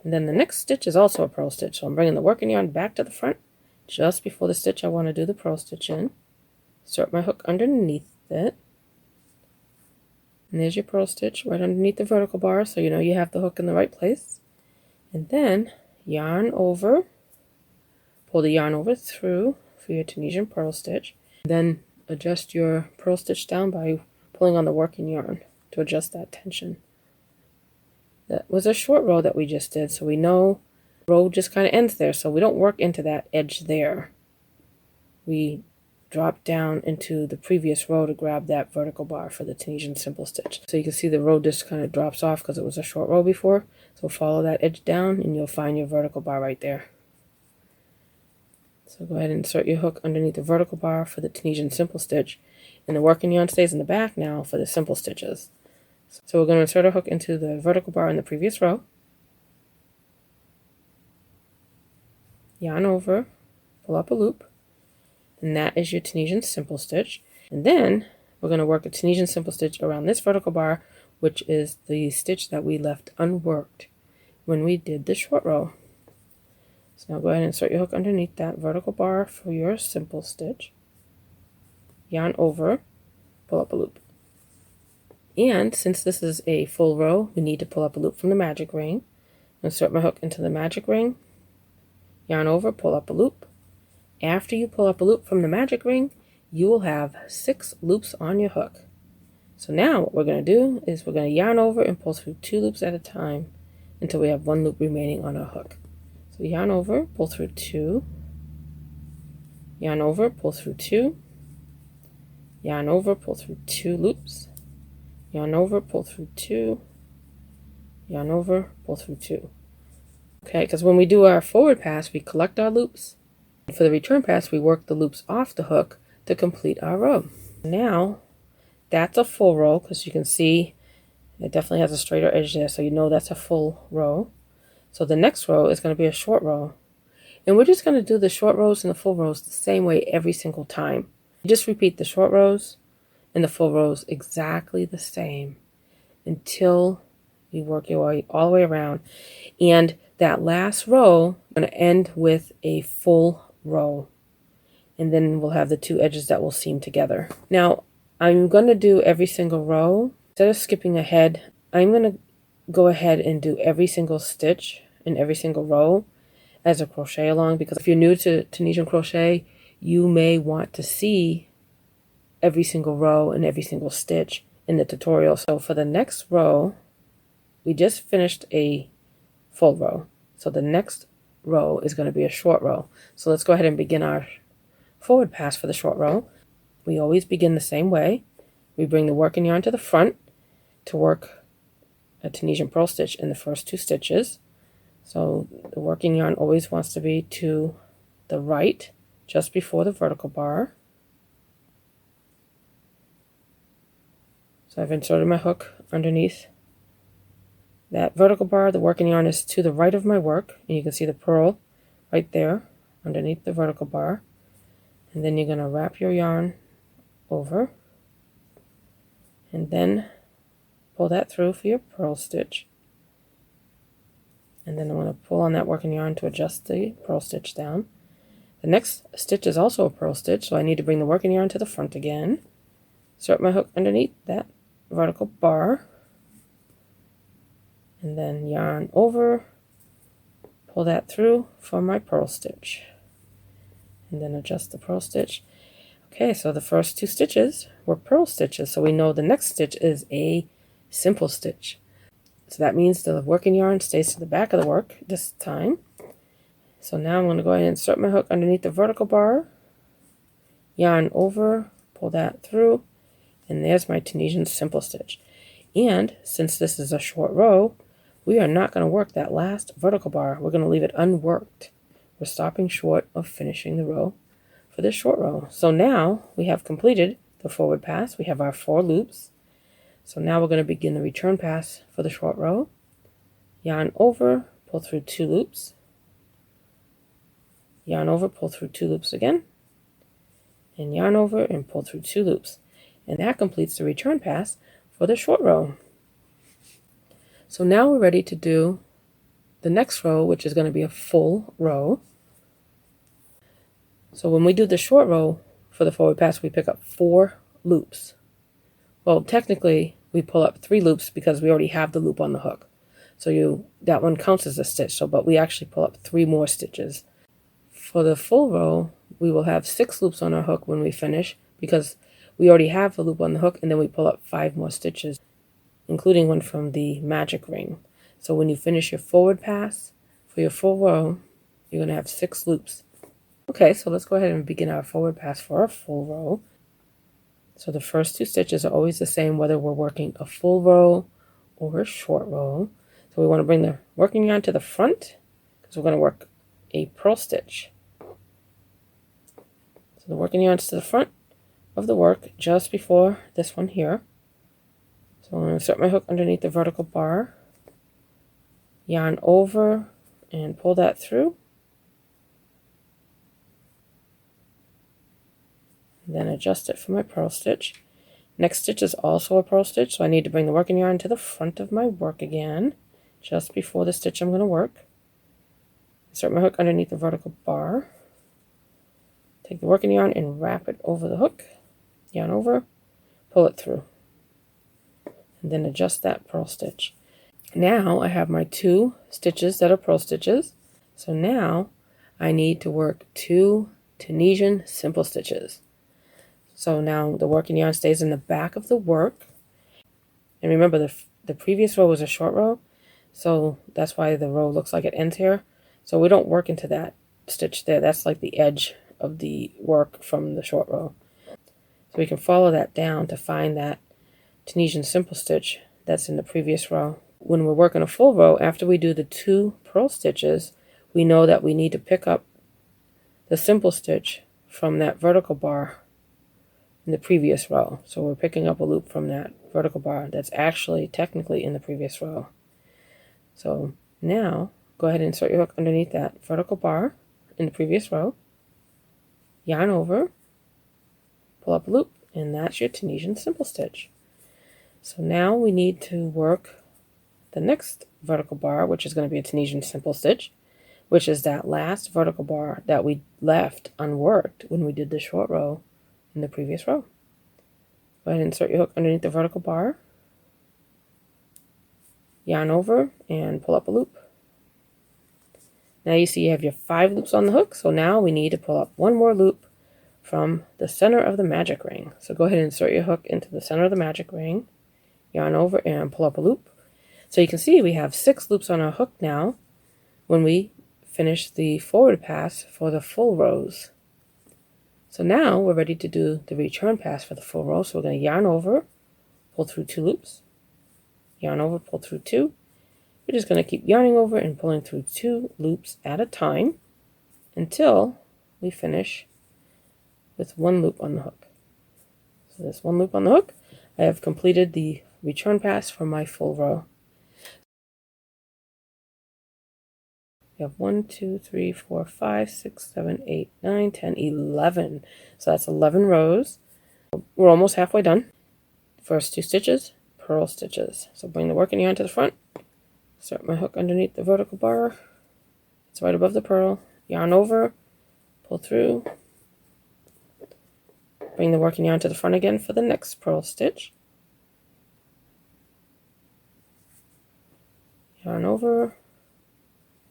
And then the next stitch is also a purl stitch, so I'm bringing the working yarn back to the front just before the stitch I want to do the purl stitch in. Insert my hook underneath it, and there's your purl stitch right underneath the vertical bar, so you know you have the hook in the right place. And then yarn over, pull the yarn over through for your Tunisian purl stitch, then adjust your purl stitch down by pulling on the working yarn to adjust that tension. That was a short row that we just did, so we know the row just kind of ends there, so we don't work into that edge there. We drop down into the previous row to grab that vertical bar for the Tunisian Simple Stitch. So you can see the row just kind of drops off because it was a short row before, so follow that edge down and you'll find your vertical bar right there. So go ahead and insert your hook underneath the vertical bar for the Tunisian Simple Stitch, and the working yarn stays in the back now for the simple stitches. So we're going to insert our hook into the vertical bar in the previous row, yarn over, pull up a loop, and that is your Tunisian Simple Stitch. And then we're going to work a Tunisian Simple Stitch around this vertical bar, which is the stitch that we left unworked when we did the short row. So now go ahead and insert your hook underneath that vertical bar for your simple stitch, yarn over, pull up a loop. And since this is a full row, we need to pull up a loop from the magic ring. Insert my hook into the magic ring, yarn over, pull up a loop. After you pull up a loop from the magic ring, you will have 6 loops on your hook. So now what we're going to do is we're going to yarn over and pull through 2 loops at a time until we have 1 loop remaining on our hook. So yarn over, pull through 2, yarn over, pull through 2, yarn over, pull through 2 loops, yarn over, pull through 2, yarn over, pull through 2. Okay, because when we do our forward pass, we collect our loops. And for the return pass, we work the loops off the hook to complete our row. Now, that's a full row, because you can see it definitely has a straighter edge there, so you know that's a full row. So the next row is going to be a short row. And we're just going to do the short rows and the full rows the same way every single time. You just repeat the short rows and the full rows exactly the same until you work your way all the way around. And that last row is going to end with a full row. and then we'll have the two edges that will seam together. Now I'm going to do every single row. Instead of skipping ahead, I'm going to go ahead and do every single stitch in every single row as a crochet along, because if you're new to Tunisian crochet, you may want to see every single row and every single stitch in the tutorial. So for the next row, we just finished a full row, so the next row is going to be a short row. So let's go ahead and begin our forward pass for the short row. We always begin the same way. We bring the working yarn to the front to work a Tunisian purl stitch in the first two stitches. So the working yarn always wants to be to the right, just before the vertical bar. So I've inserted my hook underneath that vertical bar. The working yarn is to the right of my work, and you can see the purl right there underneath the vertical bar. And then you're going to wrap your yarn over and then pull that through for your purl stitch. And then I'm going to pull on that working yarn to adjust the purl stitch down. The next stitch is also a purl stitch, so I need to bring the working yarn to the front again. Insert my hook underneath that vertical bar, and then yarn over, pull that through for my purl stitch, and then adjust the purl stitch. Okay, so the first two stitches were purl stitches, so we know the next stitch is a simple stitch. So that means the working yarn stays to the back of the work this time. So now I'm going to go ahead and insert my hook underneath the vertical bar, yarn over, pull that through, and there's my Tunisian simple stitch. And since this is a short row, we are not going to work that last vertical bar. We're going to leave it unworked. We're stopping short of finishing the row for this short row. So now we have completed the forward pass. We have our 4 loops. So now we're going to begin the return pass for the short row. Yarn over, pull through 2 loops. Yarn over, pull through 2 loops again. And yarn over and pull through 2 loops. And that completes the return pass for the short row. So now we're ready to do the next row, which is going to be a full row. So when we do the short row for the forward pass, we pick up 4 loops. Well, technically we pull up 3 loops because we already have the loop on the hook. So that one counts as a stitch, but we actually pull up 3 more stitches. For the full row, we will have 6 loops on our hook when we finish, because we already have the loop on the hook, and then we pull up 5 more stitches, including one from the magic ring. So when you finish your forward pass for your full row, you're going to have 6 loops. Okay, so let's go ahead and begin our forward pass for our full row. So the first 2 stitches are always the same, whether we're working a full row or a short row. So we want to bring the working yarn to the front, because we're going to work a purl stitch. So the working yarn is to the front of the work, just before this one here. So I'm going to insert my hook underneath the vertical bar, yarn over, and pull that through. Then adjust it for my purl stitch. Next stitch is also a purl stitch, so I need to bring the working yarn to the front of my work again, just before the stitch I'm going to work. Insert my hook underneath the vertical bar. Take the working yarn and wrap it over the hook. Yarn over, pull it through, and then adjust that purl stitch. Now I have my 2 stitches that are purl stitches. So now I need to work 2 Tunisian simple stitches. So now the working yarn stays in the back of the work. And remember, the previous row was a short row, so that's why the row looks like it ends here. So we don't work into that stitch there. That's like the edge of the work from the short row. So we can follow that down to find that Tunisian simple stitch that's in the previous row. When we're working a full row, after we do the 2 purl stitches, we know that we need to pick up the simple stitch from that vertical bar in the previous row. So we're picking up a loop from that vertical bar that's actually technically in the previous row. So now go ahead and insert your hook underneath that vertical bar in the previous row, yarn over, pull up a loop, and that's your Tunisian simple stitch. So now we need to work the next vertical bar, which is going to be a Tunisian simple stitch. which is that last vertical bar that we left unworked when we did the short row in the previous row. Go ahead and insert your hook underneath the vertical bar, yarn over, and pull up a loop. Now you see you have your 5 loops on the hook, so now we need to pull up one more loop from the center of the magic ring. So go ahead and insert your hook into the center of the magic ring, yarn over, and pull up a loop. So you can see we have 6 loops on our hook now when we finish the forward pass for the full rows. So now we're ready to do the return pass for the full row. So we're going to yarn over, pull through 2 loops, yarn over, pull through 2. We're just going to keep yarning over and pulling through 2 loops at a time until we finish with 1 loop on the hook. So this 1 loop on the hook, I have completed the return pass for my full row. We have 1, 2, 3, 4, 5, 6, 7, 8, 9, 10, 11. So that's 11 rows. We're almost halfway done. First 2 stitches, purl stitches. So bring the working yarn to the front. Start my hook underneath the vertical bar. It's right above the purl. Yarn over, pull through. Bring the working yarn to the front again for the next purl stitch. Yarn over,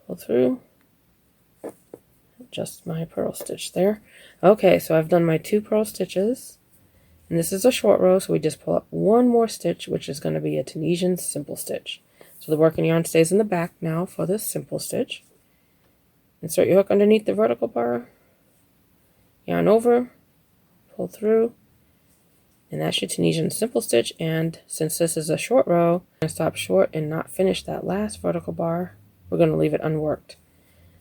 pull through. Adjust my purl stitch there. Okay, so I've done my 2 purl stitches. And this is a short row, so we just pull up 1 more stitch, which is going to be a Tunisian Simple Stitch. So the working yarn stays in the back now for this simple stitch. Insert your hook underneath the vertical bar, yarn over, pull through, and that's your Tunisian Simple Stitch. And since this is a short row, I'm going to stop short and not finish that last vertical bar. We're going to leave it unworked.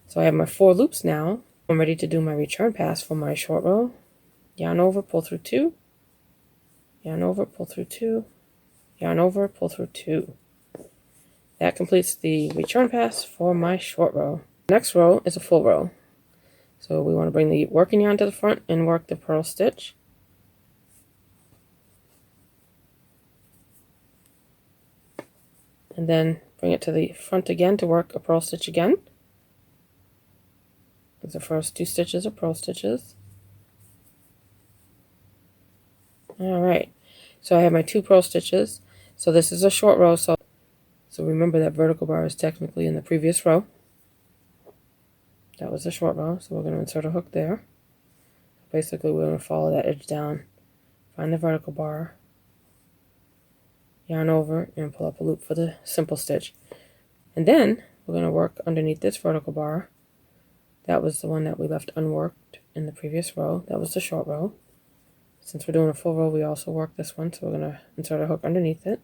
So I have my 4 loops now. I'm ready to do my return pass for my short row. Yarn over, pull through 2, yarn over, pull through 2, yarn over, pull through 2. That completes the return pass for my short row. Next row is a full row. So we want to bring the working yarn to the front and work the purl stitch. And then bring it to the front again to work a purl stitch again. The first 2 stitches are purl stitches. Alright, so I have my 2 purl stitches. So this is a short row, so remember that vertical bar is technically in the previous row. That was a short row, so we're going to insert a hook there. Basically, we're going to follow that edge down, find the vertical bar, yarn over, and pull up a loop for the simple stitch. And then we're going to work underneath this vertical bar. That was the one that we left unworked in the previous row. That was the short row. Since we're doing a full row, we also work this one, so we're going to insert a hook underneath it,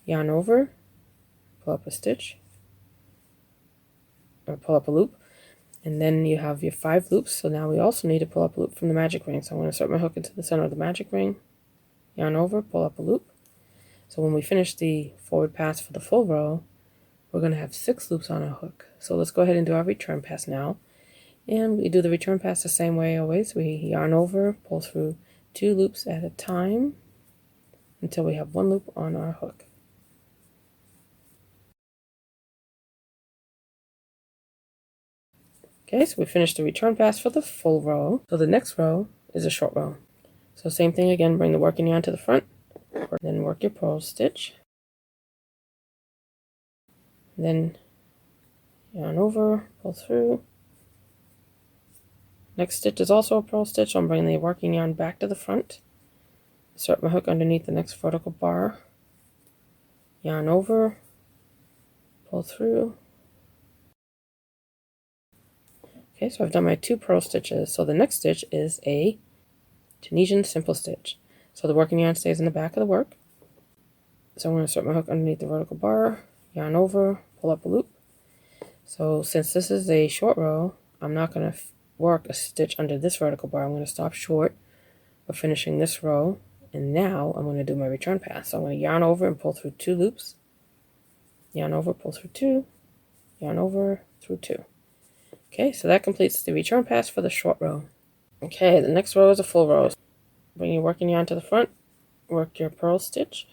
yarn over, pull up a stitch, or pull up a loop, and then you have your 5 loops. So now we also need to pull up a loop from the magic ring. So I'm going to insert my hook into the center of the magic ring, yarn over, pull up a loop. So when we finish the forward pass for the full row, we're going to have 6 loops on our hook. So let's go ahead and do our return pass now. And we do the return pass the same way always. We yarn over, pull through 2 loops at a time until we have 1 loop on our hook. Okay, so we finished the return pass for the full row. So the next row is a short row. So same thing again, bring the working yarn to the front, then work your purl stitch. Then yarn over, pull through. Next stitch is also a purl stitch. I'm bringing the working yarn back to the front. Insert my hook underneath the next vertical bar. Yarn over, pull through. Okay, so I've done my 2 purl stitches. So the next stitch is a Tunisian Simple Stitch. So the working yarn stays in the back of the work. So I'm going to insert my hook underneath the vertical bar, yarn over, pull up a loop. So since this is a short row, I'm not going to work a stitch under this vertical bar. I'm going to stop short of finishing this row. And now I'm going to do my return pass. So I'm going to yarn over and pull through 2 loops. Yarn over, pull through 2. Yarn over, through 2. Okay, so that completes the return pass for the short row. Okay, the next row is a full row. Bring your working yarn to the front, work your purl stitch.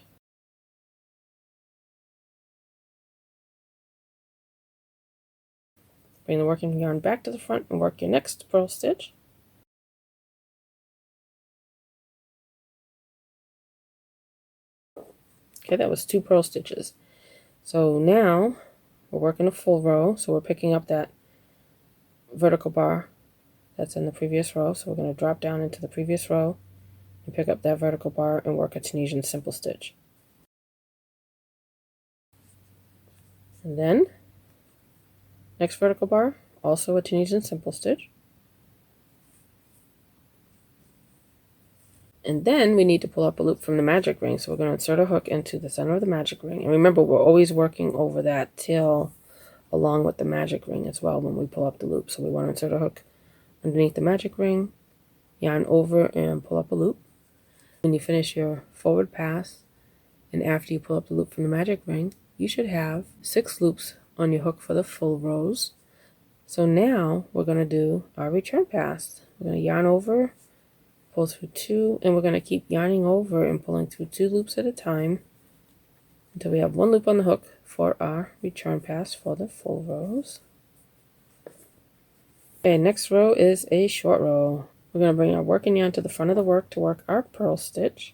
Bring the working yarn back to the front and work your next purl stitch. Okay, that was 2 purl stitches. So now we're working a full row, so we're picking up that vertical bar that's in the previous row. So we're going to drop down into the previous row and pick up that vertical bar and work a Tunisian simple stitch. And then next vertical bar, also a Tunisian simple stitch. And then we need to pull up a loop from the magic ring. So we're going to insert a hook into the center of the magic ring. And remember, we're always working over that tail along with the magic ring as well when we pull up the loop. So we want to insert a hook underneath the magic ring, yarn over and pull up a loop. When you finish your forward pass, and after you pull up the loop from the magic ring, you should have 6 loops on your hook for the full rows. So now we're going to do our return pass. We're going to yarn over, pull through 2, and we're going to keep yarning over and pulling through 2 loops at a time until we have 1 loop on the hook for our return pass for the full rows. Okay, next row is a short row. We're going to bring our working yarn to the front of the work to work our purl stitch.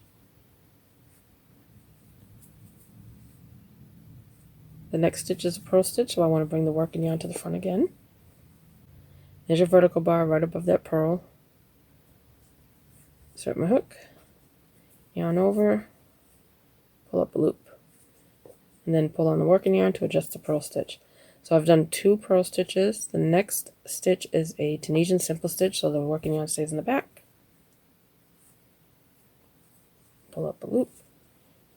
The next stitch is a purl stitch, so I want to bring the working yarn to the front again. There's your vertical bar right above that purl. Insert my hook, yarn over, pull up a loop, and then pull on the working yarn to adjust the purl stitch. So I've done 2 purl stitches. The next stitch is a Tunisian simple stitch, so the working yarn stays in the back. Pull up a loop.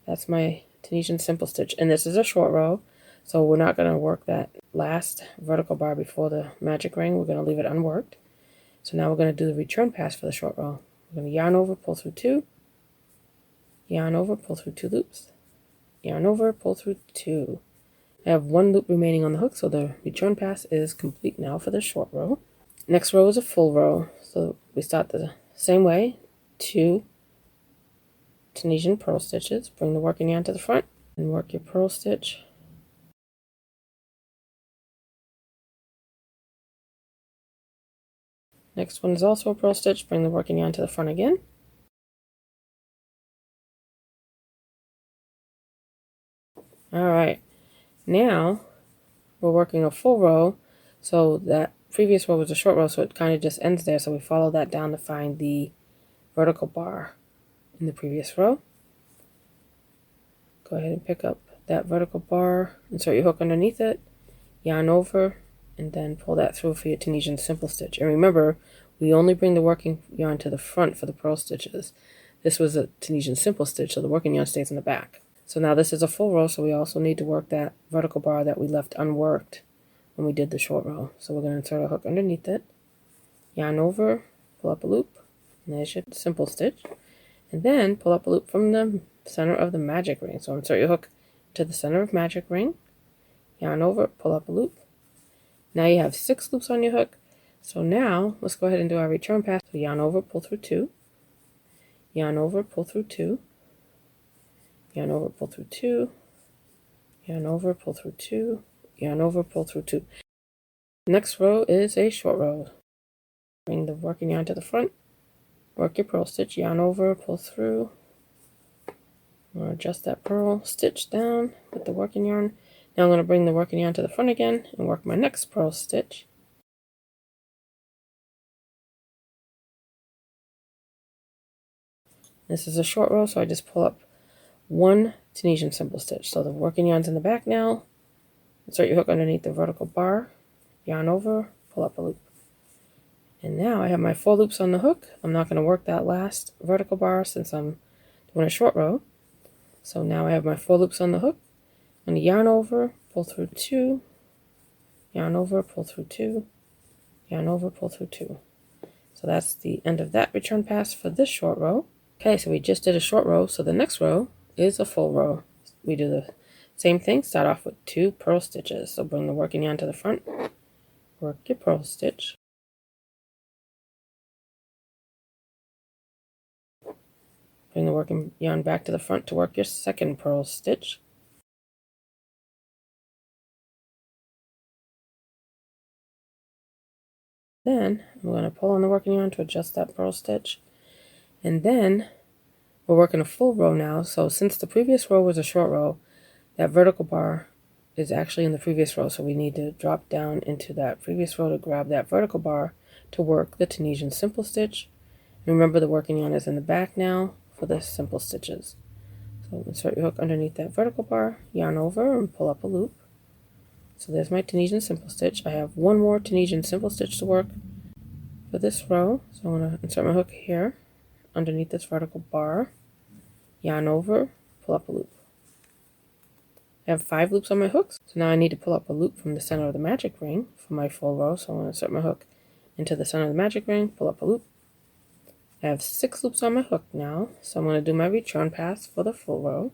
That's my Tunisian simple stitch, and this is a short row, so we're not going to work that last vertical bar before the magic ring. We're going to leave it unworked. So now we're going to do the return pass for the short row. We're going to yarn over, pull through 2, yarn over, pull through 2 loops, yarn over, pull through 2. I have 1 loop remaining on the hook, so the return pass is complete now for the short row. Next row is a full row, so we start the same way. 2 Tunisian purl stitches. Bring the working yarn to the front and work your purl stitch. Next one is also a purl stitch. Bring the working yarn to the front again. Alright, now we're working a full row, so that previous row was a short row, so it kind of just ends there. So we follow that down to find the vertical bar in the previous row. Go ahead and pick up that vertical bar, insert your hook underneath it, yarn over, and then pull that through for your Tunisian simple stitch. And remember, we only bring the working yarn to the front for the purl stitches. This was a Tunisian simple stitch, so the working yarn stays in the back. So now this is a full row, so we also need to work that vertical bar that we left unworked when we did the short row. So we're going to insert a hook underneath it, yarn over, pull up a loop, and there's your simple stitch. And then pull up a loop from the center of the magic ring. So insert your hook to the center of magic ring, yarn over, pull up a loop. Now you have 6 loops on your hook. So now let's go ahead and do our return pass. So yarn over, pull through 2, yarn over, pull through 2, yarn over, pull through 2, yarn over, pull through 2, yarn over, pull through 2. Next row is a short row. Bring the working yarn to the front, work your purl stitch, yarn over, pull through. We'll adjust that purl stitch down with the working yarn. Now I'm going to bring the working yarn to the front again and work my next purl stitch. This is a short row, so I just pull up 1 Tunisian simple stitch. So the working yarn's in the back now. Insert your hook underneath the vertical bar, yarn over, pull up a loop. And now I have my 4 loops on the hook. I'm not going to work that last vertical bar since I'm doing a short row. So now I have my 4 loops on the hook. I'm going to yarn over, pull through 2, yarn over, pull through 2, yarn over, pull through 2. So that's the end of that return pass for this short row. Okay, so we just did a short row, so the next row is a full row. We do the same thing, start off with 2 purl stitches. So bring the working yarn to the front, work your purl stitch. Bring the working yarn back to the front to work your second purl stitch. Then I'm going to pull on the working yarn to adjust that purl stitch. And then we're working a full row now. So since the previous row was a short row, that vertical bar is actually in the previous row. So we need to drop down into that previous row to grab that vertical bar to work the Tunisian Simple Stitch. And remember, the working yarn is in the back now for the simple stitches. So insert your hook underneath that vertical bar, yarn over and pull up a loop. So there's my Tunisian Simple Stitch. I have one more Tunisian Simple Stitch to work for this row. So I'm going to insert my hook here underneath this vertical bar, yarn over, pull up a loop. I have 5 loops on my hooks, so now I need to pull up a loop from the center of the magic ring for my full row. So I'm going to insert my hook into the center of the magic ring, pull up a loop. I have 6 loops on my hook now, so I'm going to do my return pass for the full row.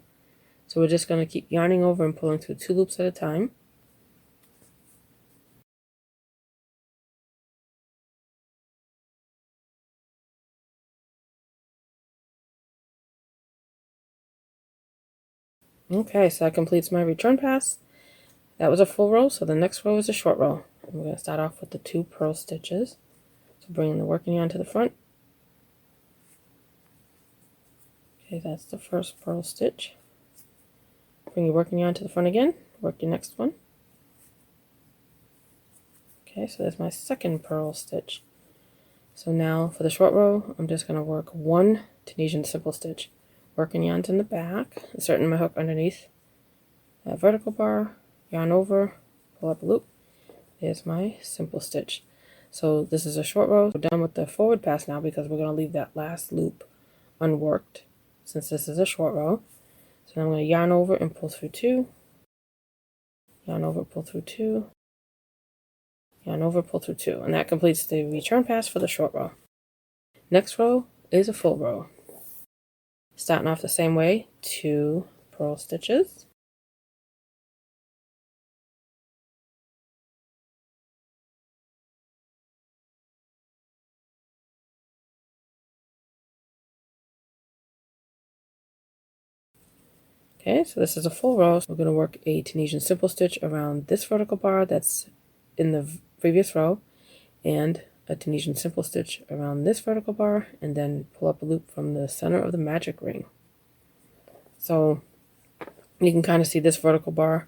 So we're just going to keep yarning over and pulling through 2 loops at a time. Okay, so that completes my return pass. That was a full row, so the next row is a short row. And we're going to start off with the 2 purl stitches. So bringing the working yarn to the front. Okay, that's the first purl stitch. Bring your working yarn to the front again, work your next one. Okay, so that's my second purl stitch. So now for the short row, I'm just going to work 1 Tunisian Simple Stitch. Working yarns in the back, inserting my hook underneath that vertical bar, yarn over, pull up a loop. There's my simple stitch. So this is a short row. We're done with the forward pass now because we're going to leave that last loop unworked since this is a short row. So now I'm going to yarn over and pull through 2, yarn over, pull through 2, yarn over, pull through 2, and that completes the return pass for the short row. Next row is a full row. Starting off the same way, 2 purl stitches. Okay, so this is a full row. So we're going to work a Tunisian Simple Stitch around this vertical bar that's in the previous row, and a Tunisian Simple Stitch around this vertical bar, and then pull up a loop from the center of the magic ring. So you can kind of see this vertical bar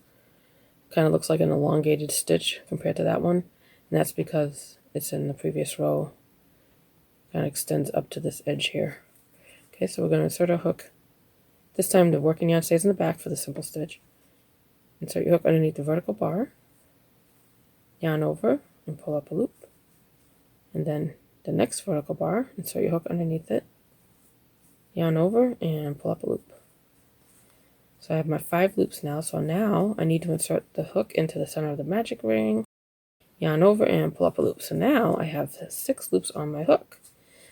kind of looks like an elongated stitch compared to that one, and that's because it's in the previous row. Kind of extends up to this edge here. Okay, so we're going to insert our hook. This time the working yarn stays in the back for the simple stitch. Insert your hook underneath the vertical bar, yarn over and pull up a loop, and then the next vertical bar, insert your hook underneath it, yarn over and pull up a loop. So I have my 5 loops now. So now I need to insert the hook into the center of the magic ring, yarn over and pull up a loop. So now I have 6 loops on my hook.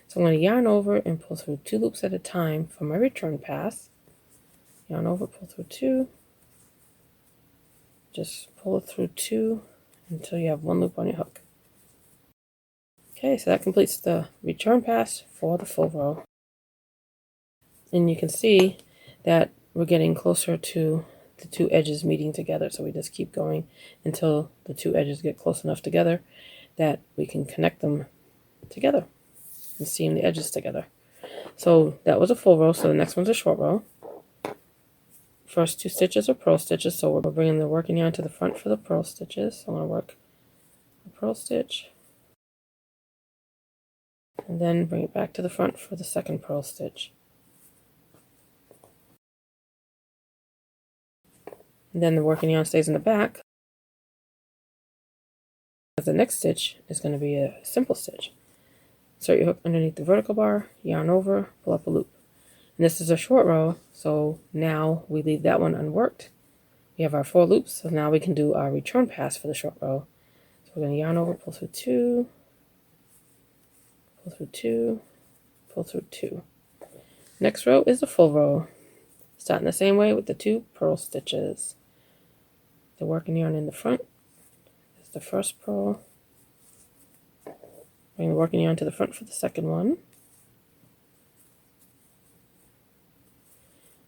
So I'm going to yarn over and pull through 2 loops at a time for my return pass. Yarn over, pull through 2. Just pull it through 2 until you have 1 loop on your hook. Okay, so that completes the return pass for the full row. And you can see that we're getting closer to the 2 edges meeting together. So we just keep going until the 2 edges get close enough together that we can connect them together and seam the edges together. So that was a full row. So the next one's a short row. First 2 stitches are purl stitches. So we're bringing the working yarn to the front for the purl stitches. So I'm going to work a purl stitch and then bring it back to the front for the second purl stitch. And then the working yarn stays in the back. The next stitch is going to be a simple stitch. Insert your hook underneath the vertical bar, yarn over, pull up a loop. And this is a short row, so now we leave that one unworked. We have our 4 loops, so now we can do our return pass for the short row. So we're going to yarn over, pull through 2, pull through 2, pull through 2. Next row is a full row. Starting the same way with the 2 purl stitches. The working yarn in the front is the first purl. Bring the working yarn to the front for the second one.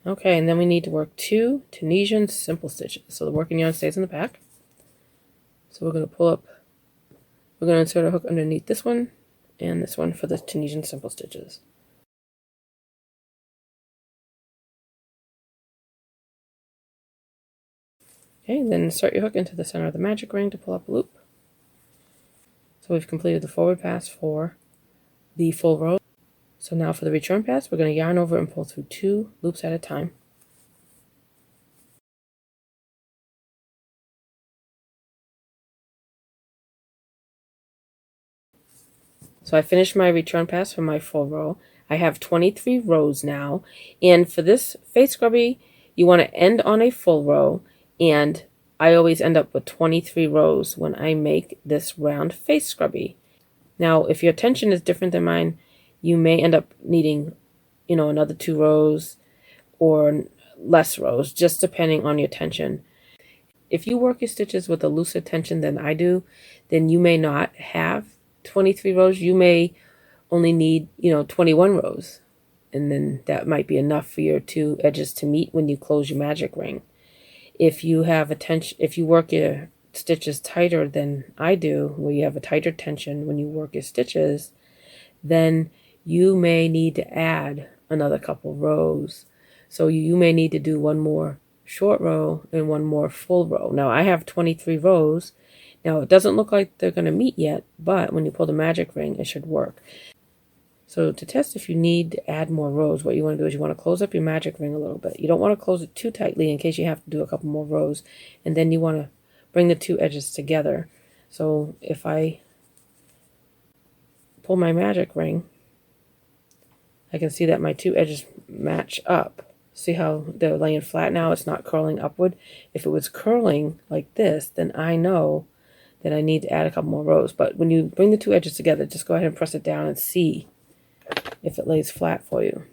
Okay, and then we need to work 2 Tunisian Simple Stitches. So the working yarn stays in the back. So we're going to pull up We're going to insert a hook underneath this one and this one for the Tunisian Simple Stitches. Okay, then insert your hook into the center of the magic ring to pull up a loop. So we've completed the forward pass for the full row. So now for the return pass, we're going to yarn over and pull through 2 loops at a time. So I finished my return pass for my full row. I have 23 rows now, and for this face scrubby, you want to end on a full row, and I always end up with 23 rows when I make this round face scrubby. Now, if your tension is different than mine, you may end up needing, another 2 rows or less rows, just depending on your tension. If you work your stitches with a looser tension than I do, then you may not have 23 rows. You may only need, 21 rows. And then that might be enough for your 2 edges to meet when you close your magic ring. If you have a tension, if you work your stitches tighter than I do, where you have a tighter tension when you work your stitches, then you may need to add another couple rows. So you may need to do 1 more short row and 1 more full row. Now I have 23 rows. Now it doesn't look like they're going to meet yet, but when you pull the magic ring, it should work. So to test if you need to add more rows, what you want to do is you want to close up your magic ring a little bit. You don't want to close it too tightly in case you have to do a couple more rows. And then you want to bring the 2 edges together. So if I pull my magic ring, I can see that my 2 edges match up. See how they're laying flat now? It's not curling upward. If it was curling like this, then I know that I need to add a couple more rows. But when you bring the 2 edges together, just go ahead and press it down and see if it lays flat for you.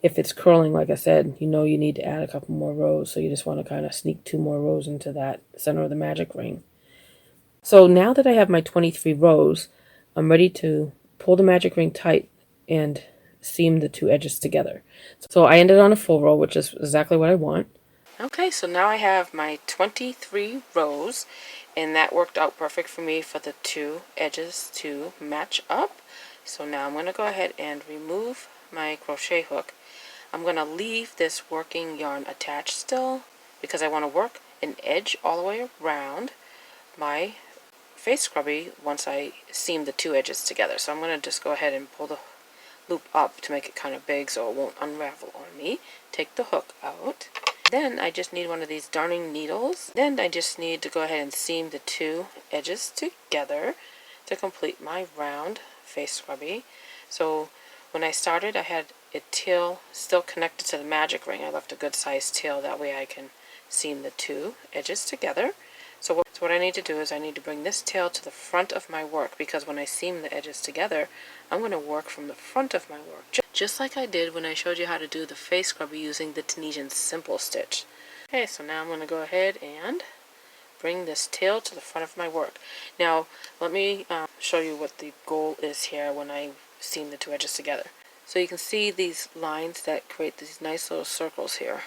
If it's curling, like I said, you know you need to add a couple more rows. So you just want to kind of sneak 2 more rows into that center of the magic ring. So now that I have my 23 rows, I'm ready to pull the magic ring tight and seam the 2 edges together. So I ended on a full row, which is exactly what I want. Okay, so now I have my 23 rows, and that worked out perfect for me for the 2 edges to match up. So now I'm going to go ahead and remove my crochet hook. I'm going to leave this working yarn attached still because I want to work an edge all the way around my face scrubby once I seam the 2 edges together. So I'm going to just go ahead and pull the loop up to make it kind of big so it won't unravel on me. Take the hook out. Then I just need one of these darning needles. Then I just need to go ahead and seam the 2 edges together to complete my round face scrubby. So when I started, I had a tail still connected to the magic ring. I left a good sized tail, that way I can seam the 2 edges together. So what I need to do is I need to bring this tail to the front of my work, because when I seam the edges together, I'm going to work from the front of my work, just like I did when I showed you how to do the face scrubby using the Tunisian Simple Stitch. Okay, so now I'm going to go ahead and bring this tail to the front of my work. Now, let me show you what the goal is here when I seam the 2 edges together. So you can see these lines that create these nice little circles here.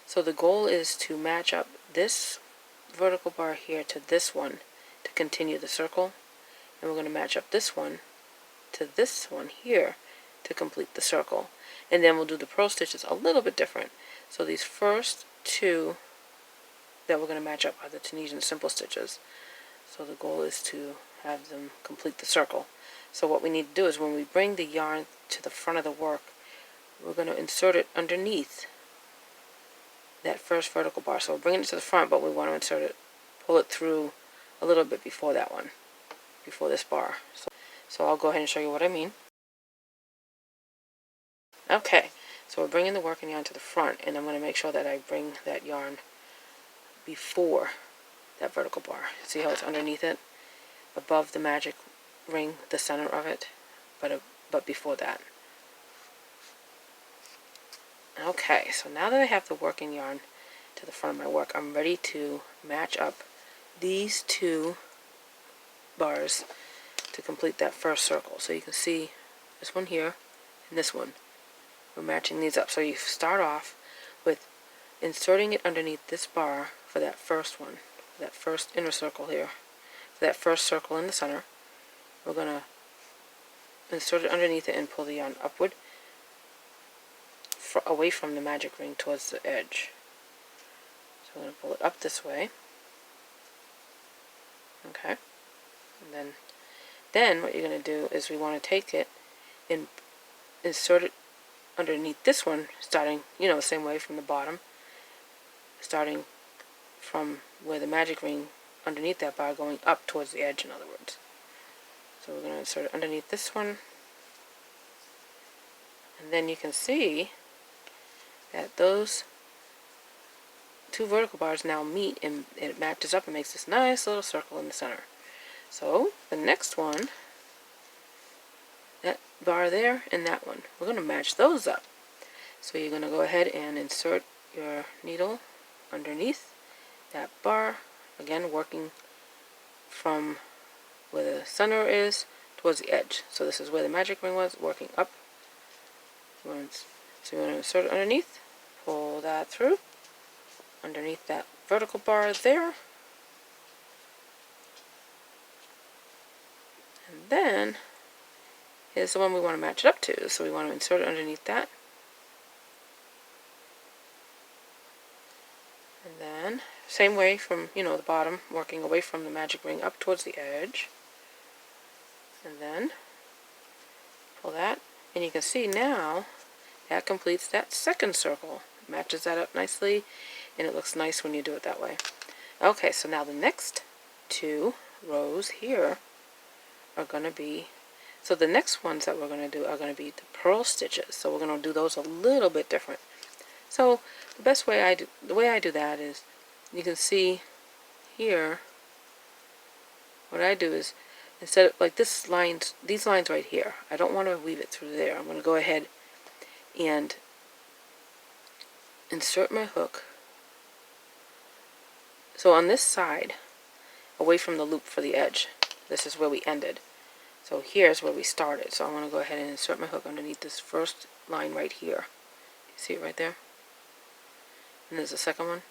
So the goal is to match up this vertical bar here to this one to continue the circle, and we're going to match up this one to this one here to complete the circle. And then we'll do the purl stitches a little bit different. So these first 2 that we're going to match up are the Tunisian Simple Stitches. So the goal is to have them complete the circle. So what we need to do is when we bring the yarn to the front of the work, we're going to insert it underneath that first vertical bar. So we're bringing it to the front, but we want to insert it, pull it through a little bit before that one, before this bar. So I'll go ahead and show you what I mean. Okay, so we're bringing the working yarn to the front, and I'm going to make sure that I bring that yarn before that vertical bar. See how it's underneath it? Above the magic ring, the center of it, but before that. Okay, so now that I have the working yarn to the front of my work, I'm ready to match up these 2 bars to complete that first circle. So you can see this one here and this one. We're matching these up. So you start off with inserting it underneath this bar for that first one, that first inner circle here, that first circle in the center. We're going to insert it underneath it and pull the yarn upward away from the magic ring towards the edge. So we're going to pull it up this way. Okay. And then what you're going to do is we want to take it and insert it underneath this one, starting, the same way from the bottom, starting from where the magic ring underneath that bar, going up towards the edge, in other words. So we're going to insert it underneath this one, and then you can see that those two vertical bars now meet, and it matches up and makes this nice little circle in the center. So the next one, that bar there and that one, we're going to match those up. So you're going to go ahead and insert your needle underneath that bar, again working from where the center is towards the edge. So this is where the magic ring was, working up. So you want to insert it underneath, pull that through, underneath that vertical bar there. And then, here's the one we want to match it up to. So we want to insert it underneath that. And then, same way from, the bottom, working away from the magic ring up towards the edge. And then, pull that. And you can see now, that completes that second circle. It matches that up nicely, and it looks nice when you do it that way. Okay, so now the next two rows here are going to be, so the next ones that we're going to do are going to be the purl stitches. So we're going to do those a little bit different. So the way I do that is, you can see here, what I do is, instead of like these lines right here, I don't want to weave it through there. I'm going to go ahead and insert my hook. So on this side, away from the loop for the edge, this is where we ended. So here's where we started. So I'm going to go ahead and insert my hook underneath this first line right here. You see it right there? And there's the second one.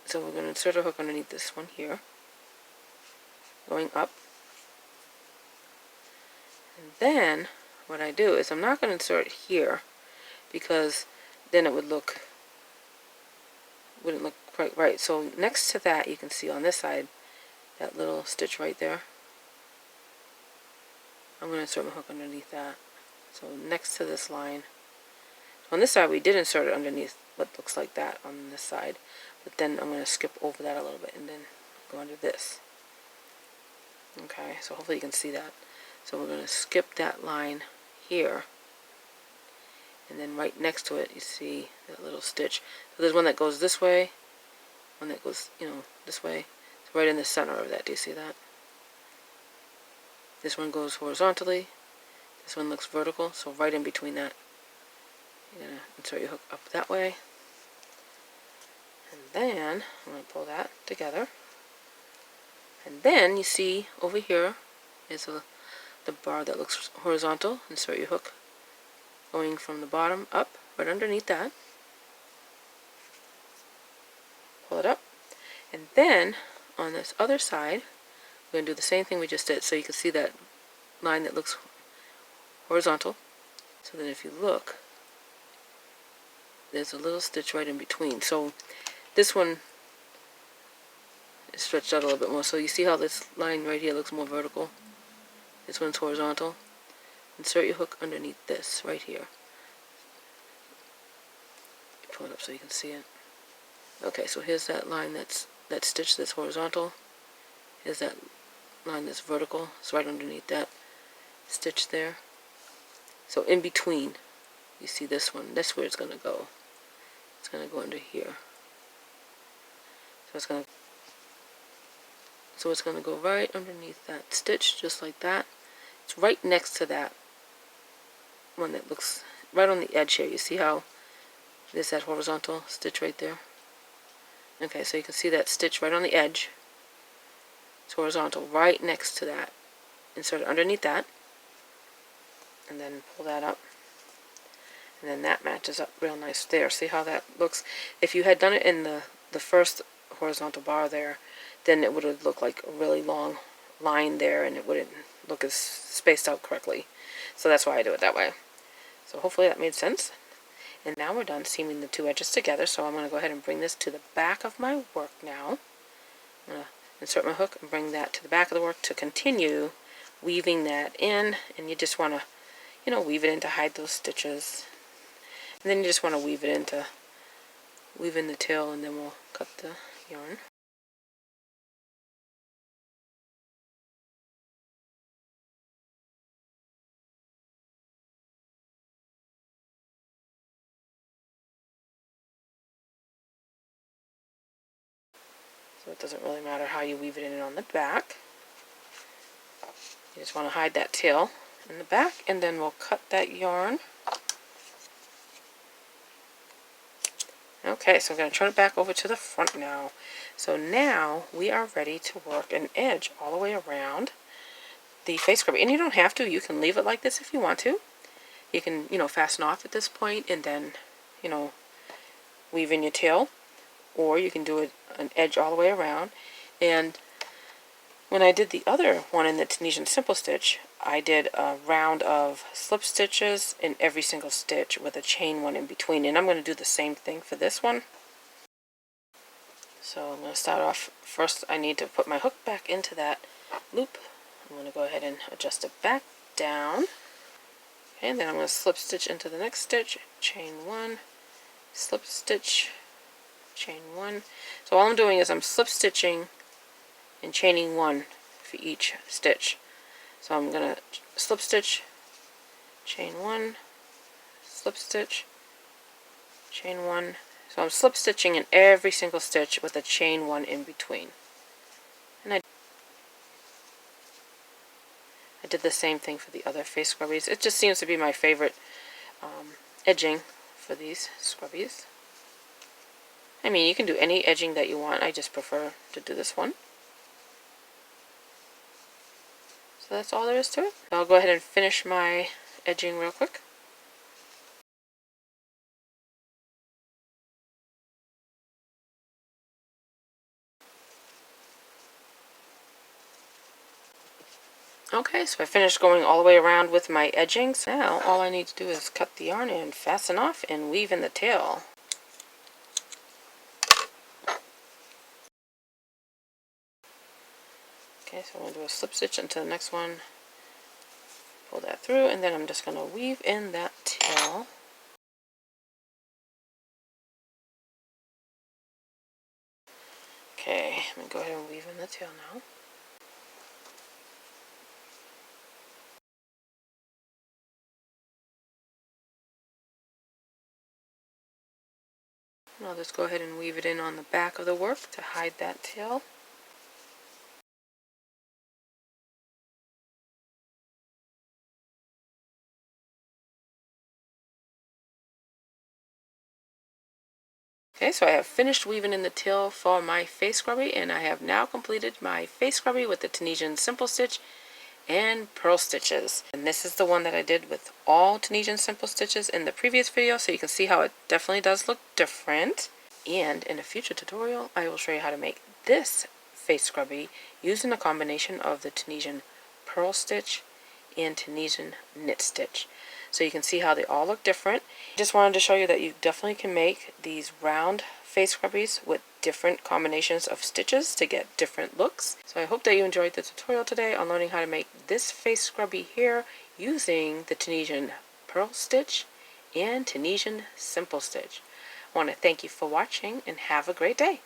So we're going to insert a hook underneath this one here, going up. And then what I do is, I'm not going to insert it here, because then it wouldn't look quite right. So next to that, you can see on this side, that little stitch right there, I'm going to insert my hook underneath that. So next to this line, on this side we did insert it underneath what looks like that on this side, but then I'm going to skip over that a little bit and then go under this. Okay, so hopefully you can see that. So we're going to skip that line here, and then right next to it you see that little stitch. So there's one that goes this way, one that goes, this way. It's right in the center of that. Do you see that? This one goes horizontally, this one looks vertical, so right in between that, you're going to insert your hook up that way. And then I'm going to pull that together. And then you see over here is the bar that looks horizontal. Insert your hook going from the bottom up, right underneath that. Pull it up. And then on this other side, we're going to do the same thing we just did. So you can see that line that looks horizontal. So then if you look, there's a little stitch right in between. So this one is stretched out a little bit more. So you see how this line right here looks more vertical? This one's horizontal. Insert your hook underneath this right here. Pull it up so you can see it. Okay, so here's that line that stitch that's horizontal. Here's that line that's vertical. It's right underneath that stitch there. So in between, you see this one. That's where it's going to go. It's going to go under here. So it's going to go right underneath that stitch, just like that. It's right next to that one that looks right on the edge here. You see how there's that horizontal stitch right there? Okay, so you can see that stitch right on the edge. It's horizontal, right next to that. Insert it underneath that, and then pull that up. And then that matches up real nice there. See how that looks? If you had done it in the first horizontal bar there, then it would look like a really long line there, and it wouldn't look as spaced out correctly. So that's why I do it that way. So hopefully that made sense. And now we're done seaming the two edges together, so I'm going to go ahead and bring this to the back of my work now. I'm going to insert my hook and bring that to the back of the work to continue weaving that in. And you just want to, you know, weave it in to hide those stitches. And then you just want to weave in the tail, and then we'll cut the yarn. So it doesn't really matter how you weave it in on the back. You just want to hide that tail in the back, and then we'll cut that yarn. Okay, so I'm going to turn it back over to the front now. So now we are ready to work an edge all the way around the face scrubby. And you don't have to. You can leave it like this if you want to. You can, you know, fasten off at this point and then, you know, weave in your tail. Or you can do an edge all the way around. And when I did the other one in the Tunisian Simple Stitch, I did a round of slip stitches in every single stitch with a chain one in between. And I'm going to do the same thing for this one. So I'm going to start off, first I need to put my hook back into that loop. I'm going to go ahead and adjust it back down. Okay, and then I'm going to slip stitch into the next stitch, chain one, slip stitch, chain one. So all I'm doing is I'm slip stitching and chaining one for each stitch. So I'm going to slip stitch, chain one, slip stitch, chain one. So I'm slip stitching in every single stitch with a chain one in between. And I did the same thing for the other face scrubbies. It just seems to be my favorite edging for these scrubbies. I mean, you can do any edging that you want. I just prefer to do this one. So that's all there is to it. I'll go ahead and finish my edging real quick. Okay, so I finished going all the way around with my edgings. Now all I need to do is cut the yarn and fasten off and weave in the tail. Okay, so I'm going to do a slip stitch into the next one, pull that through, and then I'm just going to weave in that tail. Okay, I'm going to go ahead and weave in the tail now. And I'll just go ahead and weave it in on the back of the work to hide that tail. Okay, so I have finished weaving in the tail for my face scrubby, and I have now completed my face scrubby with the Tunisian Simple Stitch and Purl Stitches. And this is the one that I did with all Tunisian Simple Stitches in the previous video, so you can see how it definitely does look different. And in a future tutorial, I will show you how to make this face scrubby using a combination of the Tunisian Purl Stitch and Tunisian Knit Stitch. So you can see how they all look different. Just wanted to show you that you definitely can make these round face scrubbies with different combinations of stitches to get different looks. So I hope that you enjoyed the tutorial today on learning how to make this face scrubby here using the Tunisian Purl Stitch and Tunisian Simple Stitch. I want to thank you for watching and have a great day.